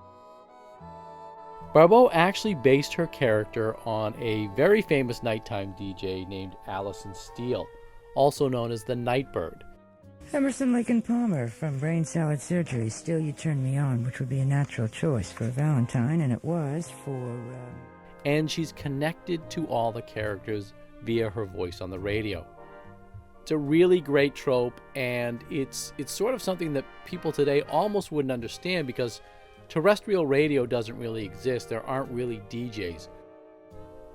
Barbeau actually based her character on a very famous nighttime DJ named Allison Steele, also known as the Nightbird. Emerson, Lake and Palmer from Brain Salad Surgery. Still You Turn Me On, which would be a natural choice for a Valentine, and it was for... And she's connected to all the characters via her voice on the radio. It's a really great trope, and it's sort of something that people today almost wouldn't understand because terrestrial radio doesn't really exist. There aren't really DJs.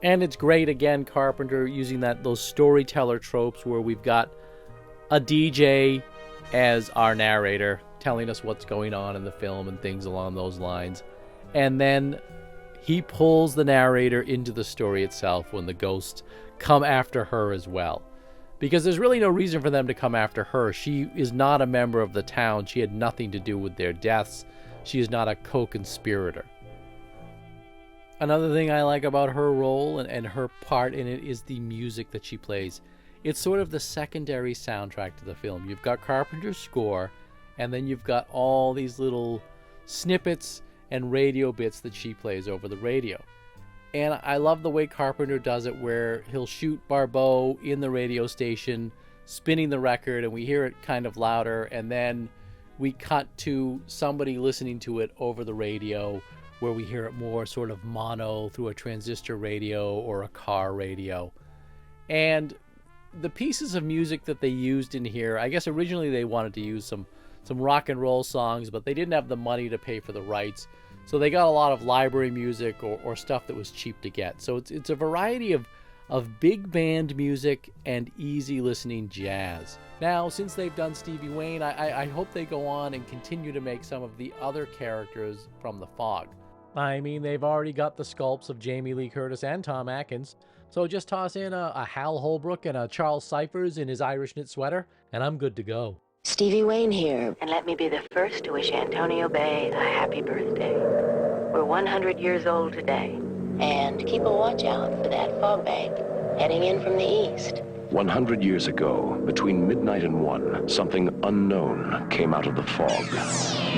And it's great, again, Carpenter using those storyteller tropes where we've got a DJ as our narrator telling us what's going on in the film and things along those lines. And then he pulls the narrator into the story itself when the ghosts come after her as well. Because there's really no reason for them to come after her. She is not a member of the town. She had nothing to do with their deaths. She is not a co-conspirator. Another thing I like about her role and her part in it is the music that she plays. It's sort of the secondary soundtrack to the film. You've got Carpenter's score, and then you've got all these little snippets and radio bits that she plays over the radio. And I love the way Carpenter does it, where he'll shoot Barbeau in the radio station, spinning the record, and we hear it kind of louder, and then we cut to somebody listening to it over the radio, where we hear it more sort of mono through a transistor radio or a car radio. And the pieces of music that they used in here, I guess originally they wanted to use some rock and roll songs, but they didn't have the money to pay for the rights. So they got a lot of library music or stuff that was cheap to get. So it's a variety of big band music and easy listening jazz. Now, since they've done Stevie Wayne, I hope they go on and continue to make some of the other characters from The Fog. I mean, they've already got the sculpts of Jamie Lee Curtis and Tom Atkins, So just toss in a Hal Holbrook and a Charles Cyphers in his Irish knit sweater, and I'm good to go. Stevie Wayne here, and let me be the first to wish Antonio Bay a happy birthday. We're 100 years old today, and keep a watch out for that fog bank heading in from the east. 100 years ago, between midnight and 1, something unknown came out of the fog.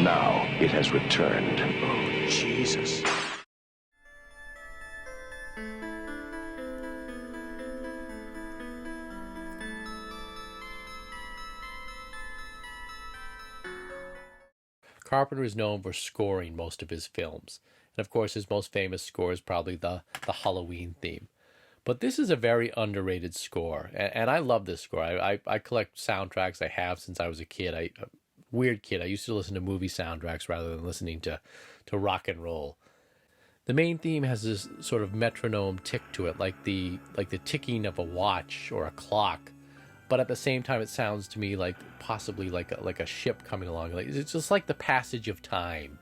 Now it has returned. Oh, Jesus. Carpenter is known for scoring most of his films. And of course, his most famous score is probably the Halloween theme. But this is a very underrated score. And I love this score. I collect soundtracks. I have since I was a kid. A weird kid. I used to listen to movie soundtracks rather than listening to rock and roll. The main theme has this sort of metronome tick to it, like the ticking of a watch or a clock. But at the same time, it sounds to me like possibly like a ship coming along. Like it's just like the passage of time.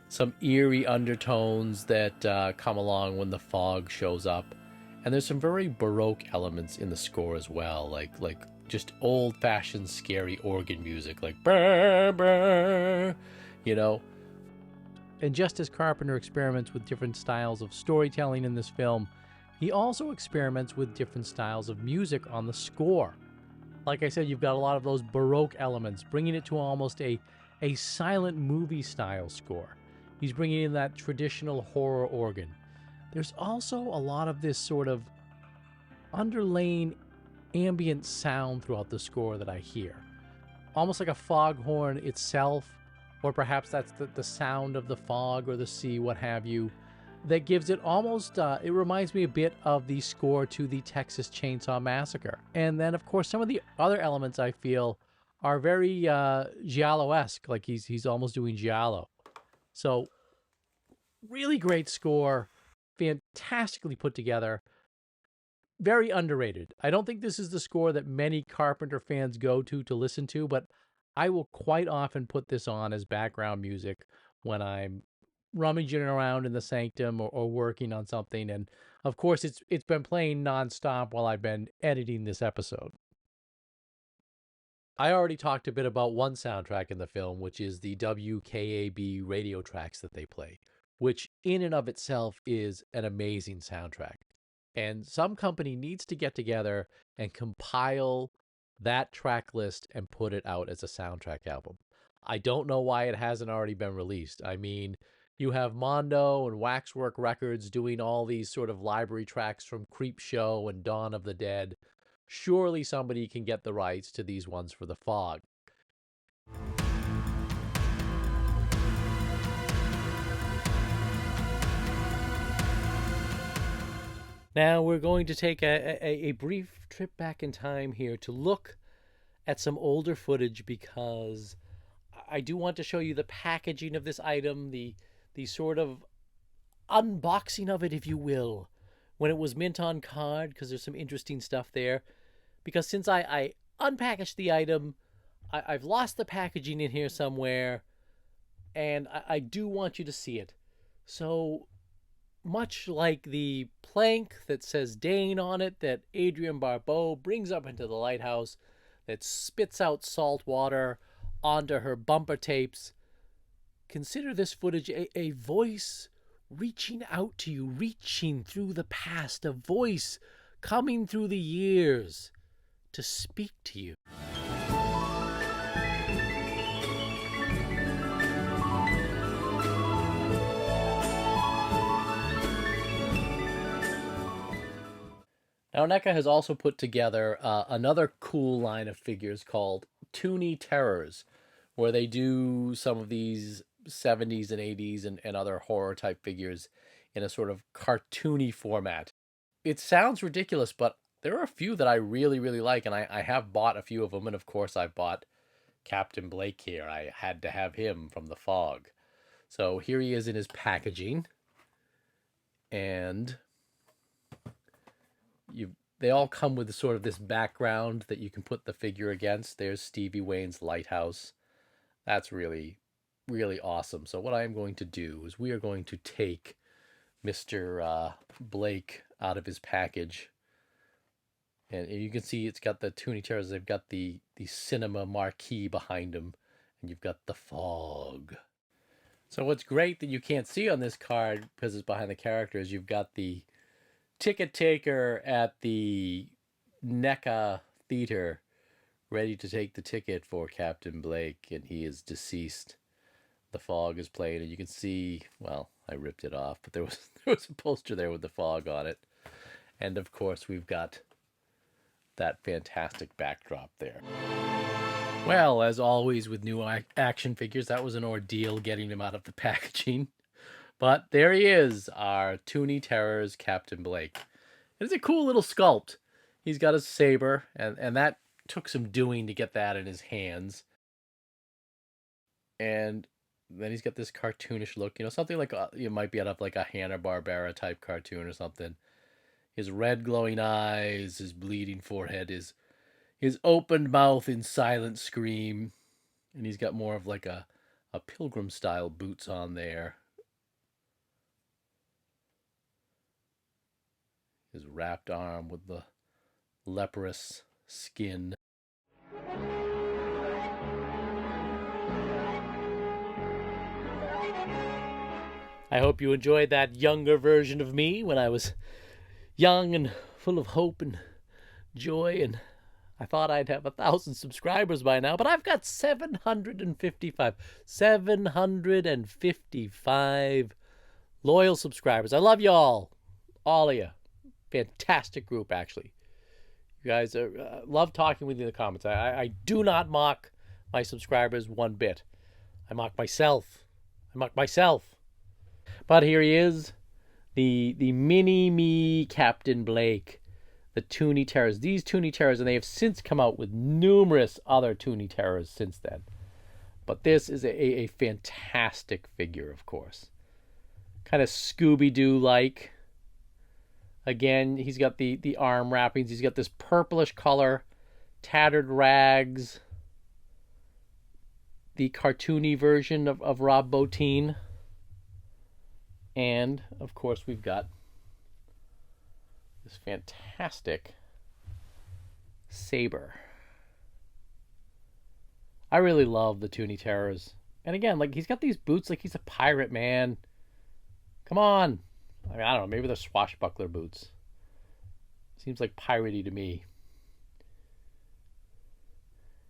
Some eerie undertones that come along when the fog shows up, and there's some very Baroque elements in the score as well, like just old-fashioned scary organ music, like brr, brr, you know. And just as Carpenter experiments with different styles of storytelling in this film, he also experiments with different styles of music on the score. Like I said, you've got a lot of those Baroque elements, bringing it to almost a silent movie style score. He's bringing in that traditional horror organ. There's also a lot of this sort of underlaying ambient sound throughout the score that I hear. Almost like a foghorn itself, or perhaps that's the sound of the fog or the sea, what have you. That gives it almost, it reminds me a bit of the score to the Texas Chainsaw Massacre. And then, of course, some of the other elements I feel are very Giallo-esque, like he's almost doing Giallo. So, really great score, fantastically put together, very underrated. I don't think this is the score that many Carpenter fans go to listen to, but I will quite often put this on as background music when I'm rummaging around in the Sanctum or working on something. And of course, it's been playing nonstop while I've been editing this episode. I already talked a bit about one soundtrack in the film, which is the WKAB radio tracks that they play, which in and of itself is an amazing soundtrack. And some company needs to get together and compile that track list and put it out as a soundtrack album. I don't know why it hasn't already been released. I mean, you have Mondo and Waxwork Records doing all these sort of library tracks from Creepshow and Dawn of the Dead. Surely somebody can get the rights to these ones for the fog. Now we're going to take a brief trip back in time here to look at some older footage, because I do want to show you the packaging of this item, the sort of unboxing of it, if you will, when it was mint on card, because there's some interesting stuff there. Because since I unpackaged the item, I've lost the packaging in here somewhere, and I do want you to see it. So, much like the plank that says Dane on it that Adrienne Barbeau brings up into the lighthouse, that spits out salt water onto her bumper tapes, consider this footage a voice reaching out to you, reaching through the past, a voice coming through the years to speak to you. Now, NECA has also put together another cool line of figures called Toonie Terrors, where they do some of these 70s and 80s and other horror type figures in a sort of cartoony format. It sounds ridiculous, but there are a few that I really, really like, and I have bought a few of them, and of course I've bought Captain Blake here. I had to have him from The Fog. So here he is in his packaging, and they all come with sort of this background that you can put the figure against. There's Stevie Wayne's lighthouse. That's really, really awesome. So what I'm going to do is we are going to take Mr. Blake out of his package. And you can see it's got the Toonie Terrors. They've got the cinema marquee behind them. And you've got the fog. So what's great that you can't see on this card because it's behind the characters, you've got the ticket taker at the NECA Theater ready to take the ticket for Captain Blake, and he is deceased. The fog is playing, and you can see, well, I ripped it off, but there was a poster there with the fog on it. And of course, we've got that fantastic backdrop there. Well, as always with new action figures, that was an ordeal getting them out of the packaging. But there he is, our Toonie Terrors Captain Blake. It's a cool little sculpt. He's got a saber, and that took some doing to get that in his hands. And then he's got this cartoonish look, something like you might be out of like a Hanna-Barbera type cartoon or something. His red glowing eyes, his bleeding forehead, his opened mouth in silent scream. And he's got more of like a pilgrim style boots on there. His wrapped arm with the leprous skin. I hope you enjoyed that younger version of me when I was young and full of hope and joy, and I thought I'd have 1,000 subscribers by now, but I've got 755 loyal subscribers. I love you all of you. Fantastic group, actually. You guys love talking with you in the comments. I do not mock my subscribers one bit. I mock myself. But here he is, the mini-me Captain Blake, the Toonie Terrors. These Toonie Terrors, and they have since come out with numerous other Toonie Terrors since then. But this is a fantastic figure, of course. Kind of Scooby-Doo-like. Again, he's got the arm wrappings. He's got this purplish color, tattered rags. The cartoony version of Rob Bottin. And, of course, we've got this fantastic saber. I really love the Toonie Terrors. And again, like, he's got these boots like he's a pirate, man. Come on. I don't know, maybe they're swashbuckler boots. Seems like piratey to me.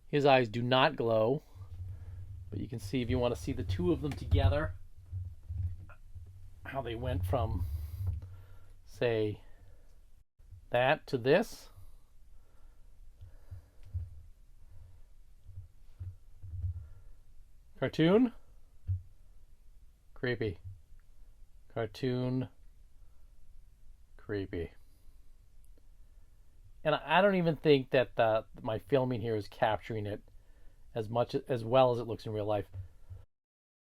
His eyes do not glow. But you can see, if you want to see the two of them together, how they went from, say, that to this. Cartoon. Creepy. Cartoon. Creepy. And I don't even think that my filming here is capturing it as well as it looks in real life.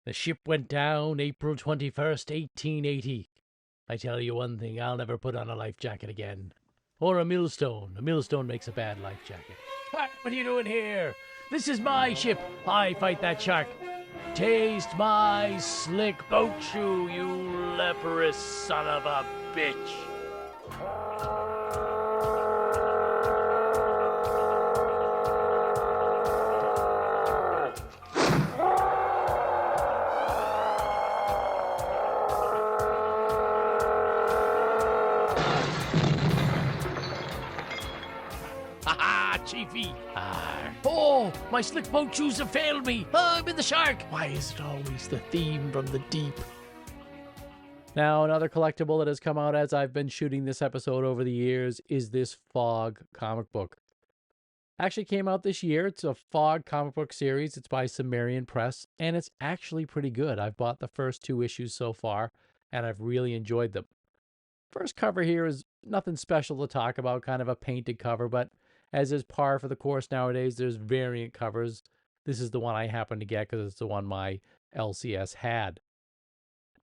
The ship went down April 21st, 1880. I tell you one thing, I'll never put on a life jacket again. Or a millstone. A millstone makes a bad life jacket. What are you doing here? This is my ship. I fight that shark. Taste my slick boat shoe, you leprous son of a bitch. Chiefy. Oh, my slick boat shoes have failed me. Oh, I'm in the shark. Why is it always the theme from the deep? Now, another collectible that has come out as I've been shooting this episode over the years is this Fog comic book. Actually came out this year. It's a Fog comic book series. It's by Sumerian Press, and it's actually pretty good. I've bought the first 2 issues so far, and I've really enjoyed them. First cover here is nothing special to talk about, kind of a painted cover, but as is par for the course nowadays, there's variant covers. This is the one I happen to get because it's the one my LCS had.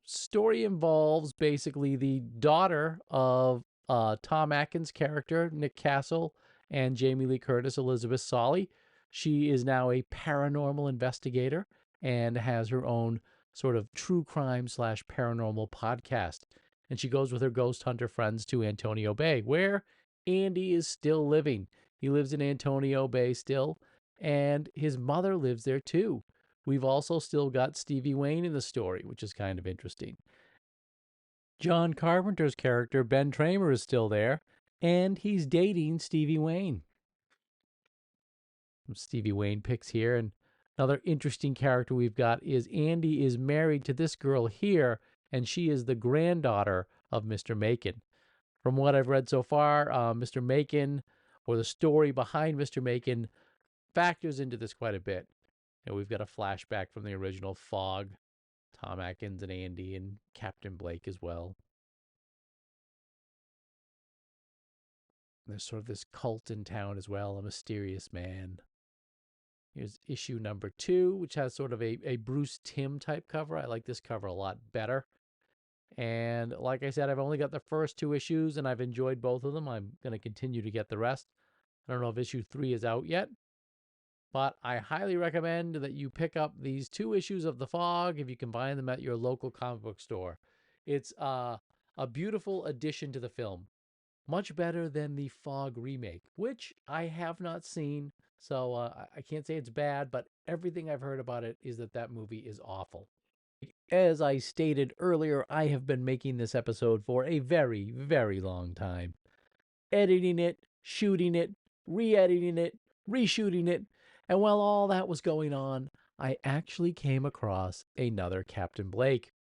Story involves basically the daughter of Tom Atkins' character, Nick Castle, and Jamie Lee Curtis, Elizabeth Solly. She is now a paranormal investigator and has her own sort of true crime / paranormal podcast. and she goes with her ghost hunter friends to Antonio Bay, where Andy is still living. He lives in Antonio Bay still, and his mother lives there too. We've also still got Stevie Wayne in the story, which is kind of interesting. John Carpenter's character, Ben Tramer, is still there, and he's dating Stevie Wayne. Some Stevie Wayne pics here, and another interesting character we've got is Andy is married to this girl here, and she is the granddaughter of Mr. Macon. From what I've read so far, Mr. Macon, or the story behind Mr. Macon, factors into this quite a bit. And we've got a flashback from the original Fog, Tom Atkins and Andy and Captain Blake as well. There's sort of this cult in town as well, a mysterious man. Here's issue number 2, which has sort of a Bruce Timm type cover. I like this cover a lot better. And like I said, I've only got the first 2 issues, and I've enjoyed both of them. I'm going to continue to get the rest. I don't know if issue 3 is out yet, but I highly recommend that you pick up these 2 issues of The Fog if you can find them at your local comic book store. It's a beautiful addition to the film. Much better than the Fog remake, which I have not seen, so I can't say it's bad, but everything I've heard about it is that that movie is awful. As I stated earlier, I have been making this episode for a very, very long time. Editing it, shooting it, re-editing it, reshooting it, and while all that was going on, I actually came across another Captain Blake.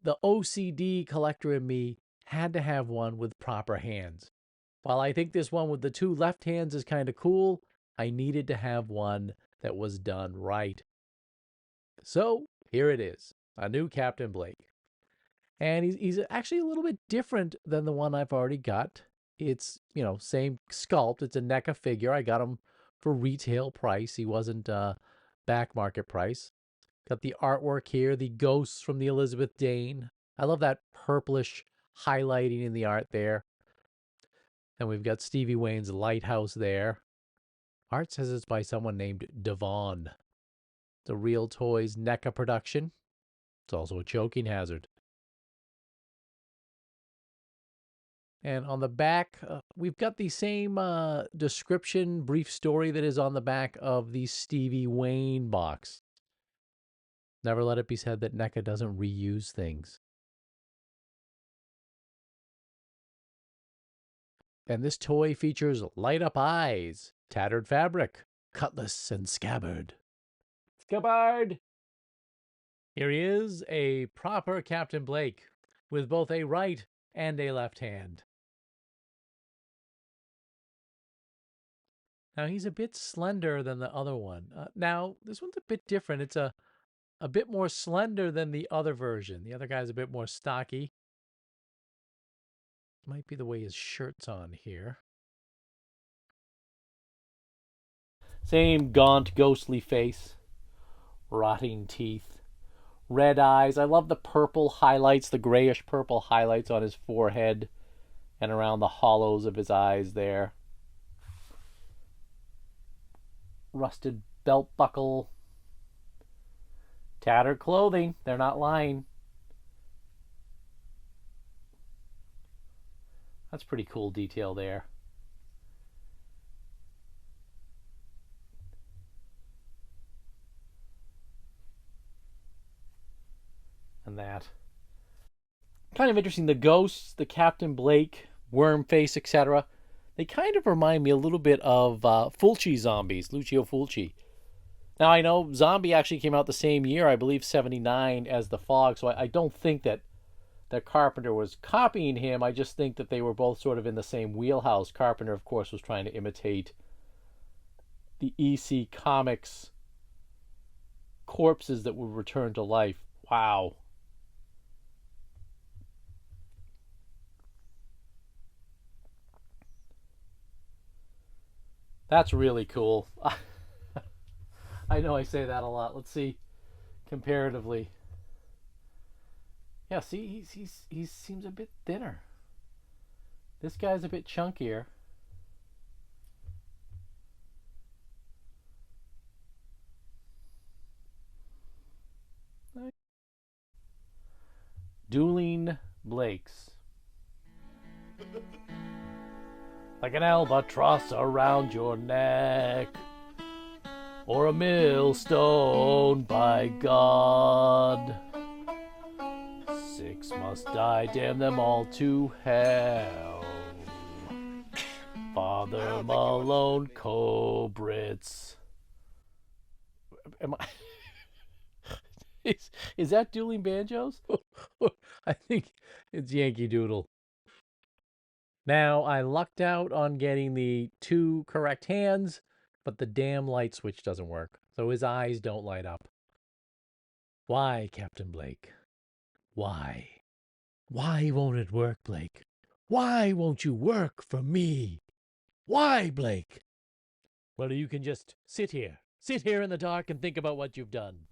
The OCD collector in me had to have one with proper hands. While I think this one with the 2 left hands is kind of cool, I needed to have one that was done right. So here it is, a new Captain Blake. And he's actually a little bit different than the one I've already got. It's, same sculpt. It's a NECA figure. I got him for retail price. He wasn't back market price. Got the artwork here, the ghosts from the Elizabeth Dane. I love that purplish highlighting in the art there. And we've got Stevie Wayne's lighthouse there. Art says it's by someone named Devon. It's a Real Toys NECA production. It's also a choking hazard. And on the back, we've got the same description, brief story that is on the back of the Stevie Wayne box. Never let it be said that NECA doesn't reuse things. And this toy features light-up eyes, tattered fabric, cutlass, and scabbard. Scabbard! Here he is, a proper Captain Blake, with both a right and a left hand. Now, he's a bit slender than the other one. Now, this one's a bit different. It's a bit more slender than the other version. The other guy's a bit more stocky. Might be the way his shirt's on here. Same gaunt, ghostly face. Rotting teeth. Red eyes. I love the purple highlights, the grayish purple highlights on his forehead and around the hollows of his eyes there. Rusted belt buckle. Tattered clothing. They're not lying. That's pretty cool detail there. And that. Kind of interesting. The ghosts, the Captain Blake, Wormface, etc. They kind of remind me a little bit of Fulci zombies, Lucio Fulci. Now, I know Zombie actually came out the same year, I believe 79, as The Fog, so I don't think that Carpenter was copying him. I just think that they were both sort of in the same wheelhouse. Carpenter, of course, was trying to imitate the EC Comics corpses that would return to life. Wow. That's really cool. I know I say that a lot. Let's see, comparatively. Yeah, see, he seems a bit thinner. This guy's a bit chunkier. Dueling Blake's. Like an albatross around your neck, or a millstone, by God. 6 must die, damn them all to hell. Father Malone Cobrits. Am I... is that dueling banjos? I think it's Yankee Doodle. Now, I lucked out on getting the 2 correct hands, but the damn light switch doesn't work, so his eyes don't light up. Why, Captain Blake? Why? Why won't it work, Blake? Why won't you work for me? Why, Blake? Well, you can just sit here in the dark and think about what you've done.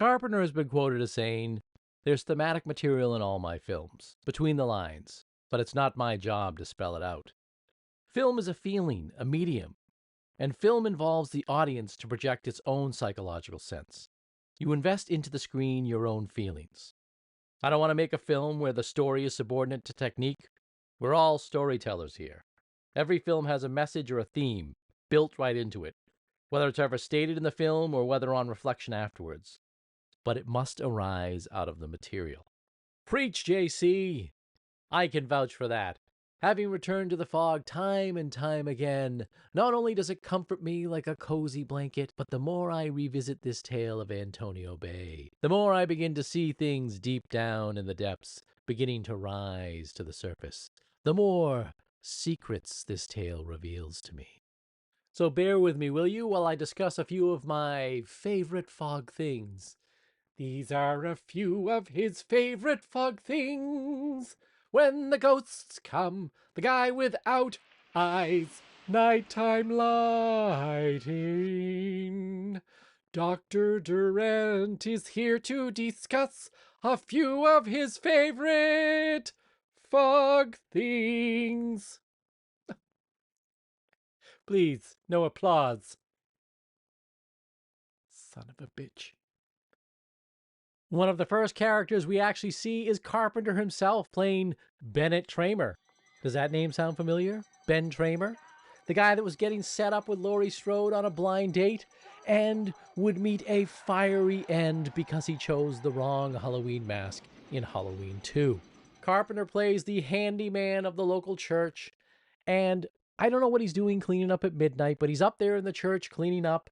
Carpenter has been quoted as saying, "There's thematic material in all my films, between the lines, but it's not my job to spell it out. Film is a feeling, a medium, and film involves the audience to project its own psychological sense. You invest into the screen your own feelings. I don't want to make a film where the story is subordinate to technique. We're all storytellers here. Every film has a message or a theme built right into it, whether it's ever stated in the film or whether on reflection afterwards. But it must arise out of the material." Preach, JC! I can vouch for that. Having returned to the fog time and time again, not only does it comfort me like a cozy blanket, but the more I revisit this tale of Antonio Bay, the more I begin to see things deep down in the depths beginning to rise to the surface, the more secrets this tale reveals to me. So bear with me, will you, while I discuss a few of my favorite fog things. These are a few of his favorite fog things. When the ghosts come, the guy without eyes, nighttime lighting. Dr. Durant is here to discuss a few of his favorite fog things. Please, no applause. Son of a bitch. One of the first characters we actually see is Carpenter himself playing Bennett Tramer. Does that name sound familiar? Ben Tramer? The guy that was getting set up with Laurie Strode on a blind date and would meet a fiery end because he chose the wrong Halloween mask in Halloween 2. Carpenter plays the handyman of the local church, and I don't know what he's doing cleaning up at midnight, but he's up there in the church cleaning up,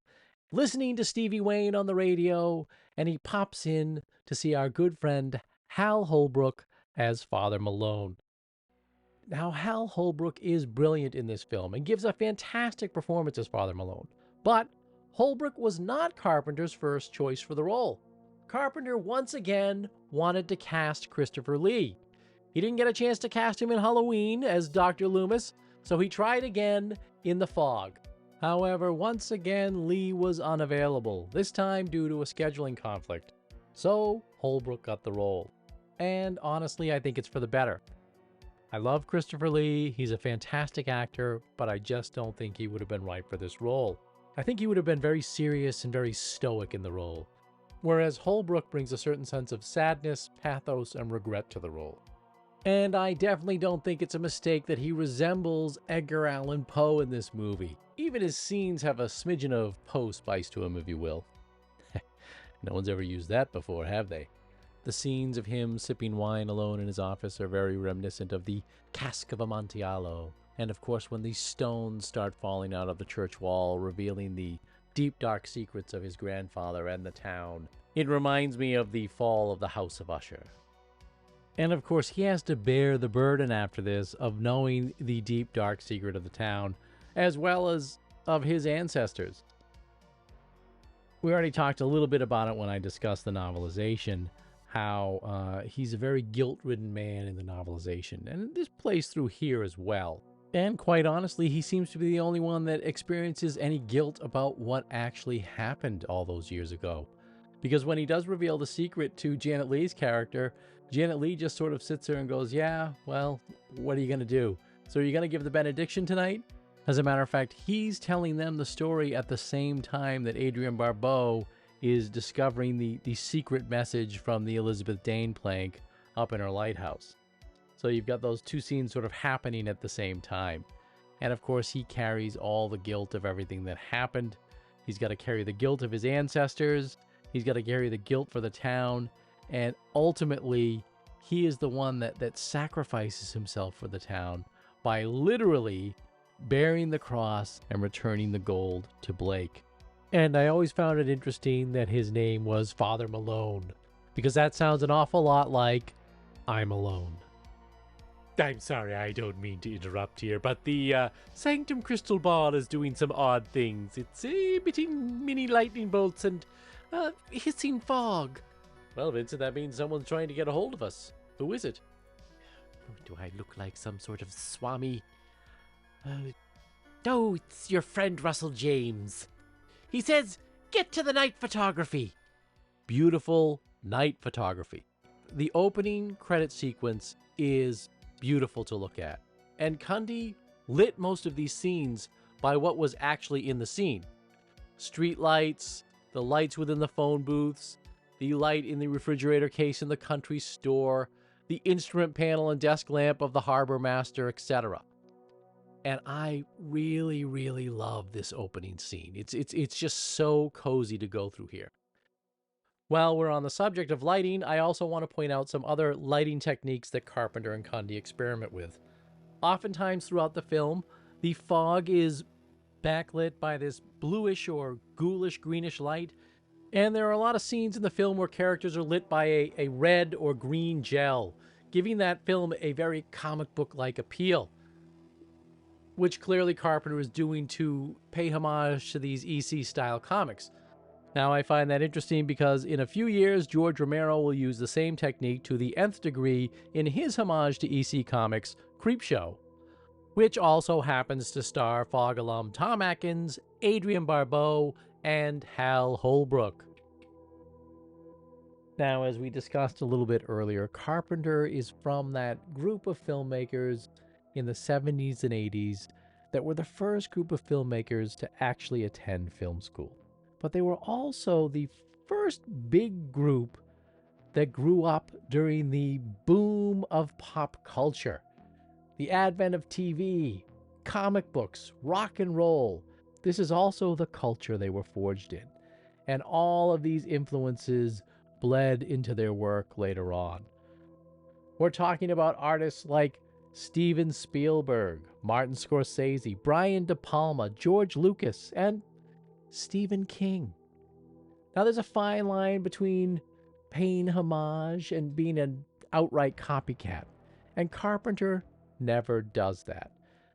listening to Stevie Wayne on the radio, and he pops in to see our good friend Hal Holbrook as Father Malone. Now, Hal Holbrook is brilliant in this film and gives a fantastic performance as Father Malone, but Holbrook was not Carpenter's first choice for the role. Carpenter once again wanted to cast Christopher Lee. He didn't get a chance to cast him in Halloween as Dr. Loomis, so he tried again in The Fog. However, once again, Lee was unavailable, this time due to a scheduling conflict. So, Holbrook got the role. And honestly, I think it's for the better. I love Christopher Lee, he's a fantastic actor, but I just don't think he would have been right for this role. I think he would have been very serious and very stoic in the role, whereas Holbrook brings a certain sense of sadness, pathos, and regret to the role. And I definitely don't think it's a mistake that he resembles Edgar Allan Poe in this movie. Even his scenes have a smidgen of Poe spice to him, if you will. No one's ever used that before, have they? The scenes of him sipping wine alone in his office are very reminiscent of the Cask of Amontillado. And of course, when these stones start falling out of the church wall, revealing the deep, dark secrets of his grandfather and the town, it reminds me of the fall of the House of Usher. And of course, he has to bear the burden after this of knowing the deep, dark secret of the town, as well as of his ancestors. We already talked a little bit about it when I discussed the novelization, how he's a very guilt-ridden man in the novelization, and this plays through here as well. And quite honestly, he seems to be the only one that experiences any guilt about what actually happened all those years ago. Because when he does reveal the secret to Janet Leigh's character, Janet Leigh just sort of sits there and goes, yeah, well, what are you going to do? So are you going to give the benediction tonight? As a matter of fact, he's telling them the story at the same time that Adrienne Barbeau is discovering the secret message from the Elizabeth Dane plank up in her lighthouse. So you've got those two scenes sort of happening at the same time. And of course, he carries all the guilt of everything that happened. He's got to carry the guilt of his ancestors. He's got to carry the guilt for the town. And ultimately, he is the one that sacrifices himself for the town by literally bearing the cross and returning the gold to Blake. And I always found it interesting that his name was Father Malone, because that sounds an awful lot like I'm alone. I'm sorry, I don't mean to interrupt here, but the Sanctum crystal ball is doing some odd things. It's emitting mini lightning bolts and hissing fog. Well, Vincent, that means someone's trying to get a hold of us. Who is it? Do I look like some sort of swami? No, it's your friend Russell James. He says, get to the night photography. Beautiful night photography. The opening credit sequence is beautiful to look at. And Cundy lit most of these scenes by what was actually in the scene. Street lights, the lights within the phone booths, the light in the refrigerator case in the country store, the instrument panel and desk lamp of the harbor master, etc. And I really, really love this opening scene. It's just so cozy to go through here. While we're on the subject of lighting, I also want to point out some other lighting techniques that Carpenter and Cundy experiment with. Oftentimes throughout the film, the fog is backlit by this bluish or ghoulish greenish light, and there are a lot of scenes in the film where characters are lit by a red or green gel, giving that film a very comic book-like appeal, which clearly Carpenter is doing to pay homage to these EC-style comics. Now, I find that interesting because in a few years, George Romero will use the same technique to the nth degree in his homage to EC Comics' Creepshow, which also happens to star Fog alum Tom Atkins, Adrienne Barbeau, and Hal Holbrook. Now, as we discussed a little bit earlier, Carpenter is from that group of filmmakers in the 70s and 80s that were the first group of filmmakers to actually attend film school. But they were also the first big group that grew up during the boom of pop culture. The advent of TV, comic books, rock and roll. This is also the culture they were forged in. And all of these influences bled into their work later on. We're talking about artists like Steven Spielberg, Martin Scorsese, Brian De Palma, George Lucas, and Stephen King. Now, there's a fine line between paying homage and being an outright copycat, and Carpenter never does that.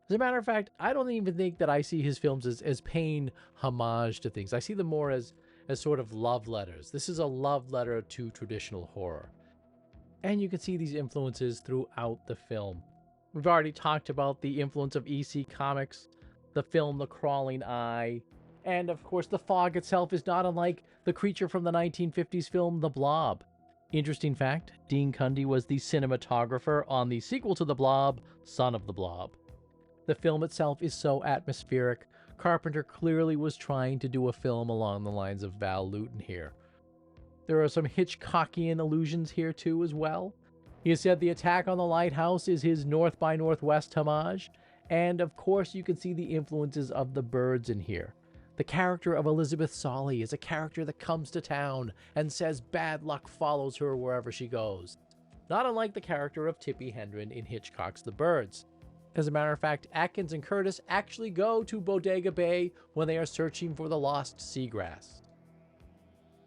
As a matter of fact, I don't even think that I see his films as paying homage to things. I see them more as sort of love letters. This is a love letter to traditional horror. And you can see these influences throughout the film. We've already talked about the influence of EC Comics, the film The Crawling Eye, and of course the fog itself is not unlike the creature from the 1950s film The Blob. Interesting fact, Dean Cundy was the cinematographer on the sequel to The Blob, Son of the Blob. The film itself is so atmospheric, Carpenter clearly was trying to do a film along the lines of Val Lewton here. There are some Hitchcockian allusions here too as well. He has said the attack on the lighthouse is his North by Northwest homage, and of course you can see the influences of the birds in here. The character of Elizabeth Solly is a character that comes to town and says bad luck follows her wherever she goes. Not unlike the character of Tippi Hedren in Hitchcock's The Birds. As a matter of fact, Atkins and Curtis actually go to Bodega Bay when they are searching for the lost seagrass.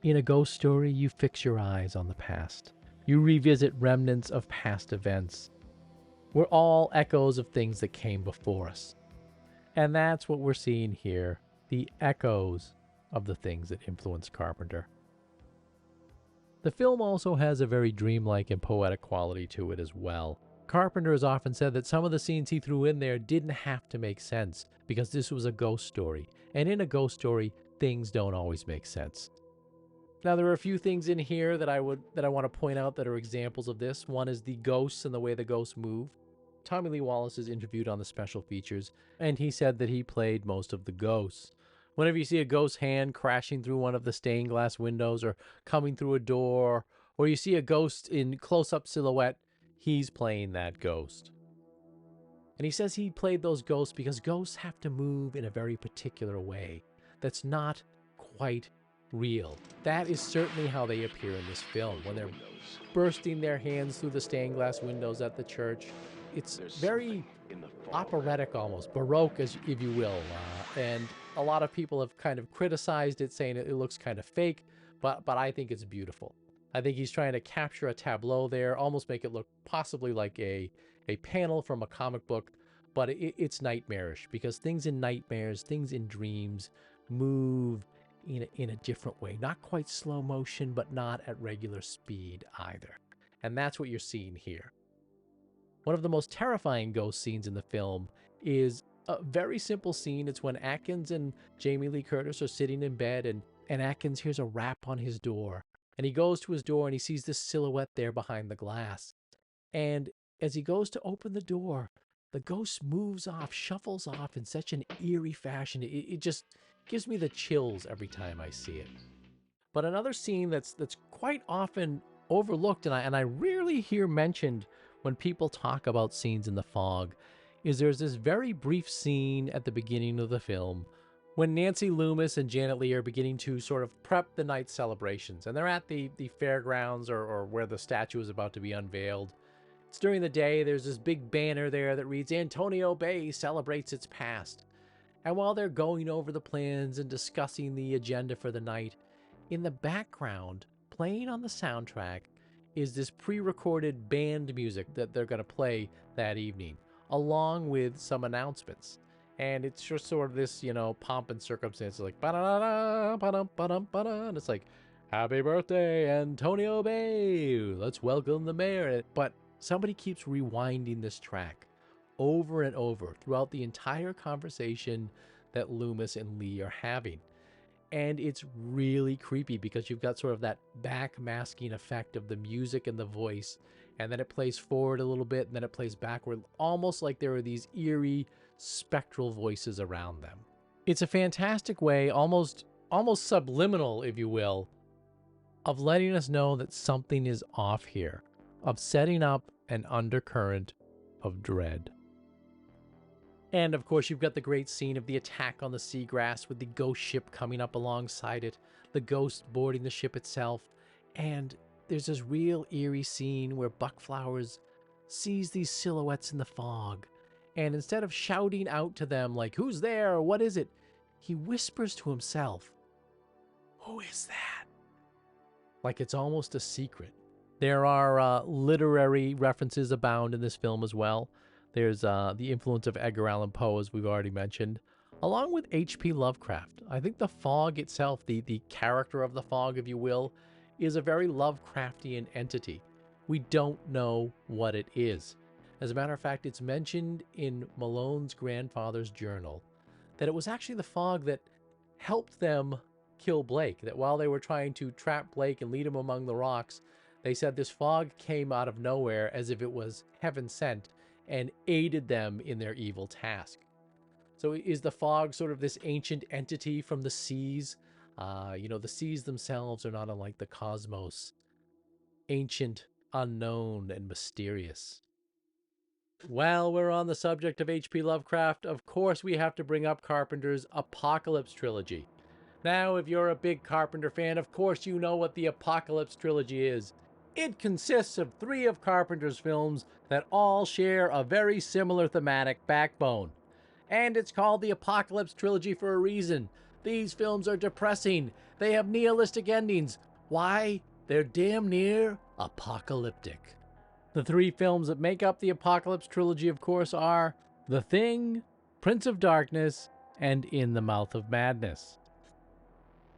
In a ghost story, you fix your eyes on the past. You revisit remnants of past events. We're all echoes of things that came before us. And that's what we're seeing here. The echoes of the things that influenced Carpenter. The film also has a very dreamlike and poetic quality to it as well. Carpenter has often said that some of the scenes he threw in there didn't have to make sense because this was a ghost story, and in a ghost story, things don't always make sense. Now, there are a few things in here that I want to point out that are examples of this. One is the ghosts and the way the ghosts move. Tommy Lee Wallace is interviewed on the special features, and he said that he played most of the ghosts. Whenever you see a ghost hand crashing through one of the stained glass windows or coming through a door, or you see a ghost in close-up silhouette, he's playing that ghost. And he says he played those ghosts because ghosts have to move in a very particular way that's not quite real. That is certainly how they appear in this film, when they're bursting their hands through the stained glass windows at the church. It's very operatic almost, baroque, as if you will, and a lot of people have kind of criticized it, saying it looks kind of fake, but I think it's beautiful. I think he's trying to capture a tableau there, almost make it look possibly like a panel from a comic book, but it's nightmarish, because things in nightmares, things in dreams move in a different way. Not quite slow motion, but not at regular speed either. And that's what you're seeing here. One of the most terrifying ghost scenes in the film is a very simple scene. It's when Atkins and Jamie Lee Curtis are sitting in bed, and Atkins hears a rap on his door. And he goes to his door and he sees this silhouette there behind the glass. And as he goes to open the door, the ghost moves off, shuffles off in such an eerie fashion. It just gives me the chills every time I see it. But another scene that's quite often overlooked, and I rarely hear mentioned when people talk about scenes in the fog, is there's this very brief scene at the beginning of the film when Nancy Loomis and Janet Leigh are beginning to sort of prep the night celebrations. And they're at the fairgrounds or where the statue is about to be unveiled. It's during the day. There's this big banner there that reads, "Antonio Bay celebrates its past." And while they're going over the plans and discussing the agenda for the night, in the background, playing on the soundtrack, is this pre-recorded band music that they're going to play that evening, along with some announcements. And it's just sort of this, pomp and circumstance, like ba-da-da-da, ba-dum, ba-dum, ba-da, and it's like, "Happy birthday, Antonio Bay, let's welcome the mayor." But somebody keeps rewinding this track over and over throughout the entire conversation that Loomis and Lee are having. And it's really creepy because you've got sort of that backmasking effect of the music and the voice, and then it plays forward a little bit, and then it plays backward, almost like there are these eerie, spectral voices around them. It's a fantastic way, almost subliminal, if you will, of letting us know that something is off here, of setting up an undercurrent of dread. And of course, you've got the great scene of the attack on the seagrass with the ghost ship coming up alongside it, the ghost boarding the ship itself, and there's this real eerie scene where Buck Flowers sees these silhouettes in the fog, and instead of shouting out to them like, "Who's there? What is it?" he whispers to himself, "Who is that?" Like it's almost a secret. There are literary references abound in this film as well. There's the influence of Edgar Allan Poe, as we've already mentioned, along with H.P. Lovecraft. I think the fog itself, the character of the fog, if you will, is a very Lovecraftian entity. We don't know what it is. As a matter of fact, it's mentioned in Malone's grandfather's journal that it was actually the fog that helped them kill Blake, that while they were trying to trap Blake and lead him among the rocks, they said this fog came out of nowhere as if it was heaven sent and aided them in their evil task. So is the fog sort of this ancient entity from the seas? The seas themselves are not unlike the cosmos. Ancient, unknown, and mysterious. While we're on the subject of H.P. Lovecraft, of course we have to bring up Carpenter's Apocalypse trilogy. Now, if you're a big Carpenter fan, of course you know what the Apocalypse trilogy is. It consists of 3 of Carpenter's films that all share a very similar thematic backbone. And it's called the Apocalypse trilogy for a reason. These films are depressing. They have nihilistic endings. Why? They're damn near apocalyptic. The 3 films that make up the Apocalypse trilogy, of course, are The Thing, Prince of Darkness, and In the Mouth of Madness.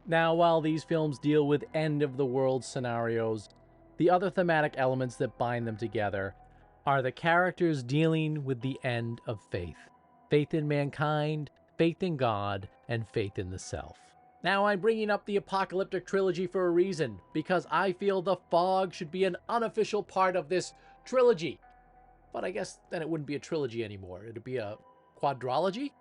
Now, while these films deal with end-of-the-world scenarios, the other thematic elements that bind them together are the characters dealing with the end of faith. Faith in mankind, faith in God, and faith in the self. Now, I'm bringing up the Apocalyptic trilogy for a reason, because I feel the fog should be an unofficial part of this trilogy. but I guess then it wouldn't be a trilogy anymore. It'd be a quadrology.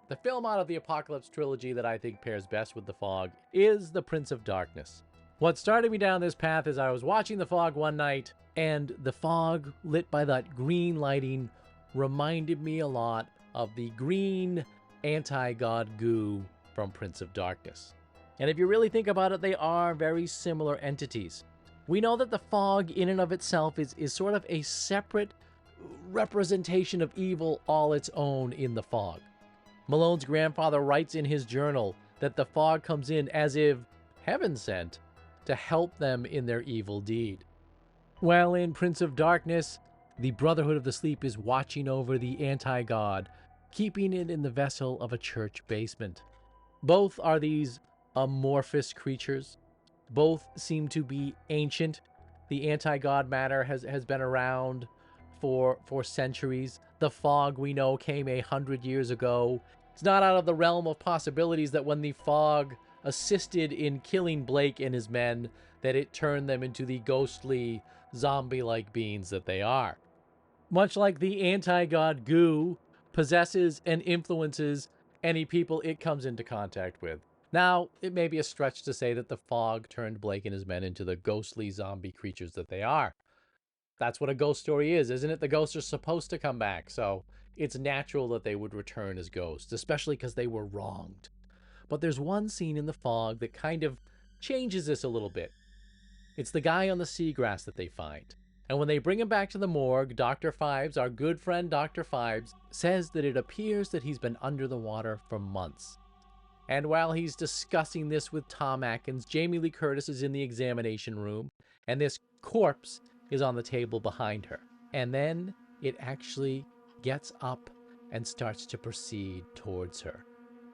The film out of the Apocalypse trilogy that I think pairs best with The Fog is The Prince of Darkness. What started me down this path is I was watching The Fog one night, and the fog lit by that green lighting reminded me a lot of the green anti-god goo from Prince of Darkness. And if you really think about it, they are very similar entities. We know that the fog in and of itself is sort of a separate representation of evil all its own in the fog. Malone's grandfather writes in his journal that the fog comes in as if heaven sent to help them in their evil deed. While in Prince of Darkness, the Brotherhood of the Sleep is watching over the anti-god, keeping it in the vessel of a church basement. Both are these amorphous creatures. Both seem to be ancient. The anti-god matter has been around for centuries. The fog, we know, came 100 years ago. It's not out of the realm of possibilities that when the fog assisted in killing Blake and his men, that it turned them into the ghostly, zombie-like beings that they are. Much like the anti-god goo possesses and influences any people it comes into contact with. Now, it may be a stretch to say that the fog turned Blake and his men into the ghostly zombie creatures that they are. That's what a ghost story is, isn't it? The ghosts are supposed to come back, so it's natural that they would return as ghosts, especially because they were wronged. But there's one scene in The Fog that kind of changes this a little bit. It's the guy on the seagrass that they find. And when they bring him back to the morgue, Dr. Phibes, our good friend Dr. Phibes, says that it appears that he's been under the water for months. And while he's discussing this with Tom Atkins, Jamie Lee Curtis is in the examination room, and this corpse is on the table behind her. And then it actually gets up and starts to proceed towards her.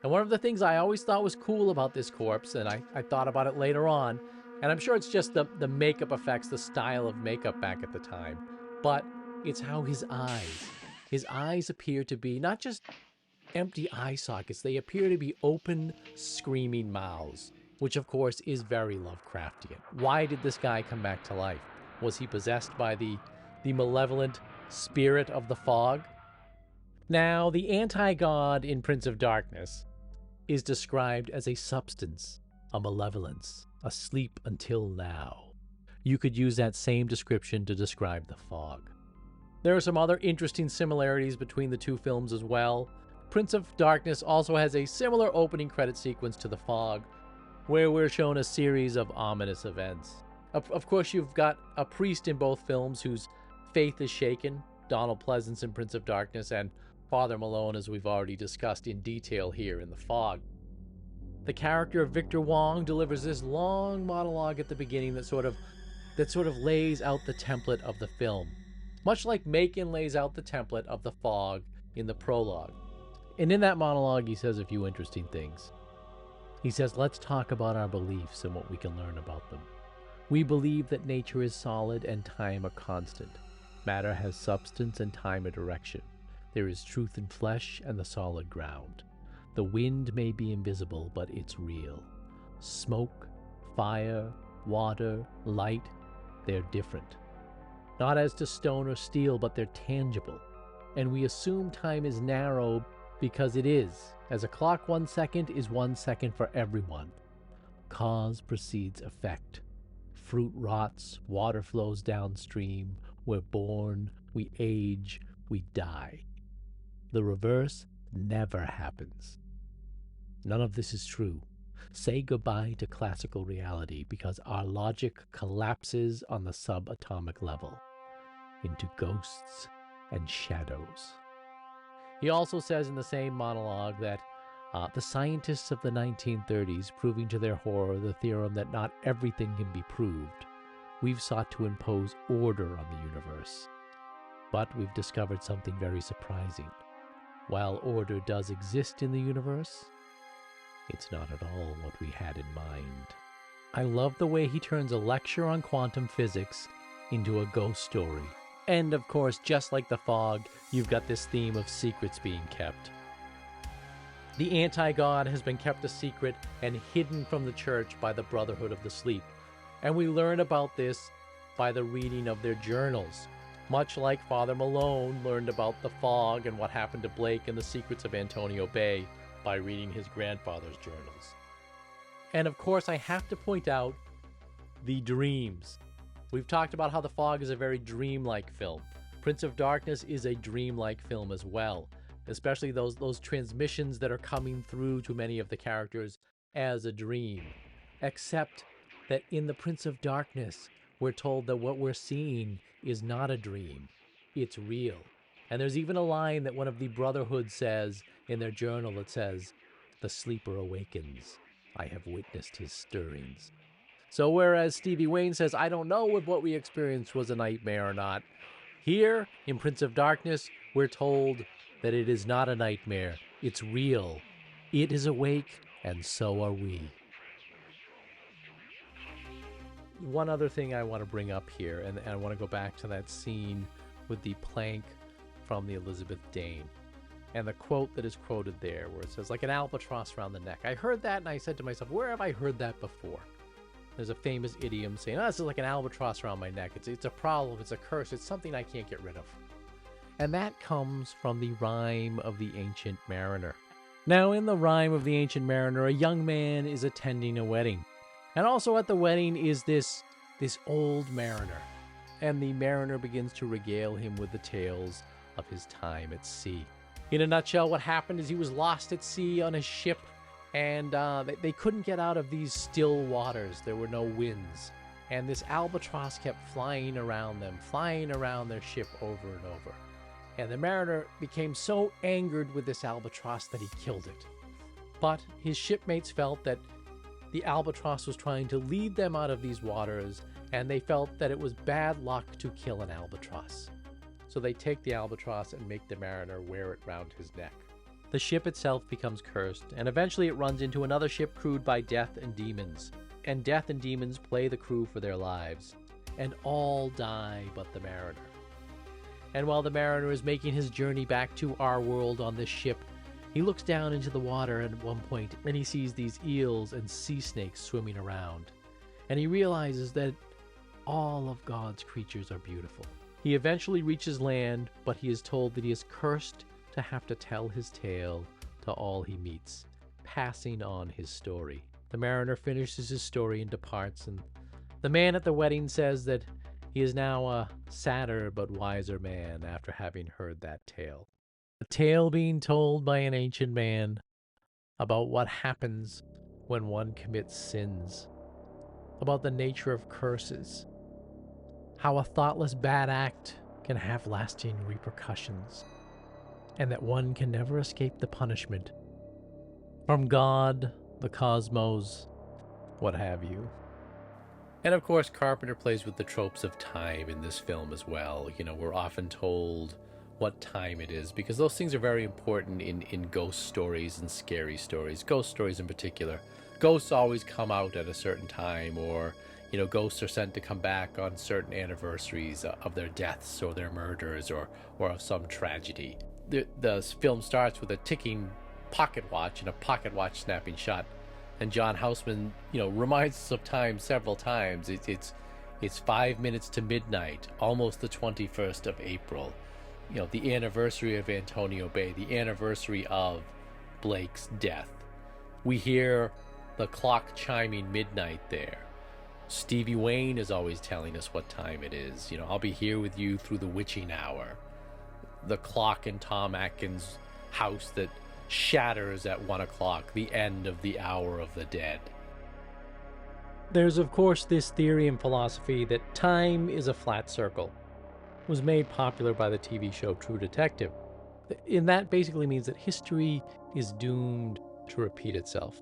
And one of the things I always thought was cool about this corpse, and I thought about it later on, and I'm sure it's just the makeup effects, the style of makeup back at the time, but it's how his eyes appear to be not just empty eye sockets, they appear to be open, screaming mouths, which of course is very Lovecraftian. Why did this guy come back to life? Was he possessed by the malevolent spirit of the fog? Now, the anti-god in Prince of Darkness is described as a substance, a malevolence, a sleep until now. You could use that same description to describe the fog. There are some other interesting similarities between the two films as well. Prince of Darkness also has a similar opening credit sequence to The Fog, where we're shown a series of ominous events. Of course, you've got a priest in both films whose faith is shaken, Donald Pleasance in Prince of Darkness, and Father Malone, as we've already discussed in detail here in The Fog. The character of Victor Wong delivers this long monologue at the beginning that sort of lays out the template of the film, much like Macon lays out the template of The Fog in the prologue. And in that monologue, he says a few interesting things. He says, let's talk about our beliefs and what we can learn about them. We believe that nature is solid and time a constant. Matter has substance and time a direction. There is truth in flesh and the solid ground. The wind may be invisible, but it's real. Smoke, fire, water, light, they're different. Not as to stone or steel, but they're tangible. And we assume time is narrow because it is. As a clock, 1 second is 1 second for everyone. Cause precedes effect. Fruit rots, water flows downstream. We're born, we age, we die. The reverse never happens. None of this is true. Say goodbye to classical reality because our logic collapses on the subatomic level into ghosts and shadows. He also says in the same monologue that the scientists of the 1930s, proving to their horror the theorem that not everything can be proved, we've sought to impose order on the universe. But we've discovered something very surprising. While order does exist in the universe, it's not at all what we had in mind. I love the way he turns a lecture on quantum physics into a ghost story. And of course, just like The Fog, you've got this theme of secrets being kept. The anti-god has been kept a secret and hidden from the church by the Brotherhood of the Sleep. And we learn about this by the reading of their journals. much like Father Malone learned about the fog and what happened to Blake and the secrets of Antonio Bay by reading his grandfather's journals. And of course, I have to point out the dreams. We've talked about how The Fog is a very dreamlike film. Prince of Darkness is a dreamlike film as well, especially those transmissions that are coming through to many of the characters as a dream. Except that in The Prince of Darkness, we're told that what we're seeing is not a dream, it's real. And there's even a line that one of the Brotherhood says in their journal that says, "The sleeper awakens. I have witnessed his stirrings." So whereas Stevie Wayne says, "I don't know if what we experienced was a nightmare or not," here in Prince of Darkness, we're told that it is not a nightmare. It's real. It is awake, and so are we. One other thing I want to bring up here, and I want to go back to that scene with the plank from the Elizabeth Dane. And the quote that is quoted there, where it says, "like an albatross around the neck." I heard that and I said to myself, where have I heard that before? There's a famous idiom saying, "Oh, this is like an albatross around my neck. It's a problem, it's a curse, it's something I can't get rid of." And that comes from the Rhyme of the Ancient Mariner. Now, in the Rhyme of the Ancient Mariner, a young man is attending a wedding. And also at the wedding is this old mariner. And the mariner begins to regale him with the tales of his time at sea. In a nutshell, what happened is he was lost at sea on his ship, and they couldn't get out of these still waters. There were no winds. And this albatross kept flying around them, flying around their ship over and over. And the mariner became so angered with this albatross that he killed it. But his shipmates felt that the albatross was trying to lead them out of these waters, and they felt that it was bad luck to kill an albatross. So they take the albatross and make the mariner wear it round his neck. The ship itself becomes cursed, and eventually it runs into another ship crewed by death and demons. And death and demons play the crew for their lives, and all die but the mariner. And while the mariner is making his journey back to our world on this ship, he looks down into the water at one point, and he sees these eels and sea snakes swimming around. And he realizes that all of God's creatures are beautiful. He eventually reaches land, but he is told that he is cursed to have to tell his tale to all he meets, passing on his story. The mariner finishes his story and departs, and the man at the wedding says that he is now a sadder but wiser man after having heard that tale. A tale being told by an ancient man about what happens when one commits sins, about the nature of curses, how a thoughtless bad act can have lasting repercussions, and that one can never escape the punishment from God, the cosmos, what have you. And of course, Carpenter plays with the tropes of time in this film as well. You know, we're often told what time it is, because those things are very important in ghost stories and scary stories. Ghost stories in particular. Ghosts always come out at a certain time, or, you know, ghosts are sent to come back on certain anniversaries of their deaths or their murders or of some tragedy. The film starts with a ticking pocket watch and a pocket watch snapping shut. And John Houseman, you know, reminds us of time several times. It's 5 minutes to midnight, almost the 21st of April. You know, the anniversary of Antonio Bay, the anniversary of Blake's death. We hear the clock chiming midnight there. Stevie Wayne is always telling us what time it is. You know, I'll be here with you through the witching hour. The clock in Tom Atkins' house that shatters at 1 o'clock, the end of the hour of the dead. There's, of course, this theory in philosophy that time is a flat circle. It was made popular by the TV show True Detective. And that basically means that history is doomed to repeat itself.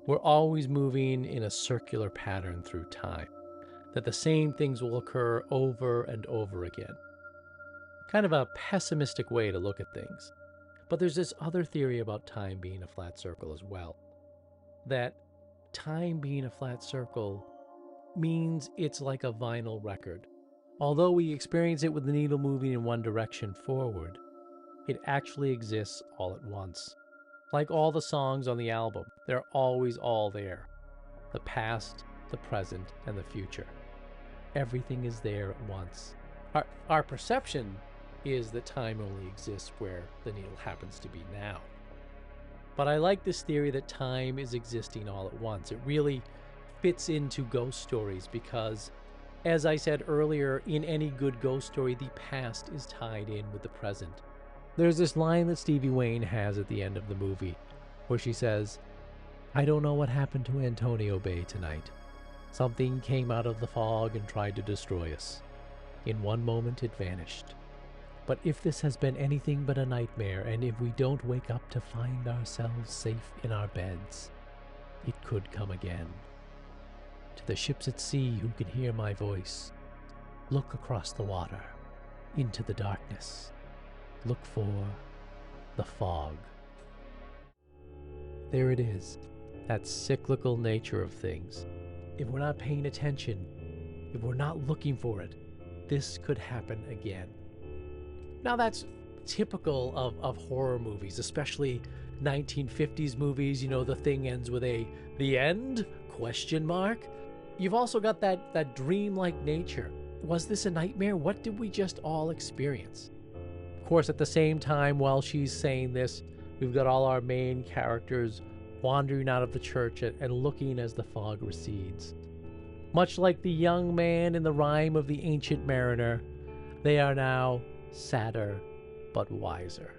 We're always moving in a circular pattern through time, that the same things will occur over and over again. Kind of a pessimistic way to look at things. But there's this other theory about time being a flat circle as well. That time being a flat circle means it's like a vinyl record. Although we experience it with the needle moving in one direction forward, it actually exists all at once. Like all the songs on the album, they're always all there. The past, the present, and the future. Everything is there at once. Our perception is that time only exists where the needle happens to be now. But I like this theory that time is existing all at once. It really fits into ghost stories because, as I said earlier, in any good ghost story, the past is tied in with the present. There's this line that Stevie Wayne has at the end of the movie where she says, "I don't know what happened to Antonio Bay tonight. Something came out of the fog and tried to destroy us. In one moment it vanished. But if this has been anything but a nightmare, and if we don't wake up to find ourselves safe in our beds, it could come again. To the ships at sea who can hear my voice, look across the water, into the darkness. Look for the fog." There it is, that cyclical nature of things. If we're not paying attention, if we're not looking for it, this could happen again. Now that's typical of horror movies, especially 1950s movies. You know, the thing ends with the end? Question mark. You've also got that dreamlike nature. Was this a nightmare? What did we just all experience? Of course, at the same time, while she's saying this, we've got all our main characters wandering out of the church and looking as the fog recedes. Much like the young man in the rhyme of the Ancient Mariner, they are now sadder but wiser.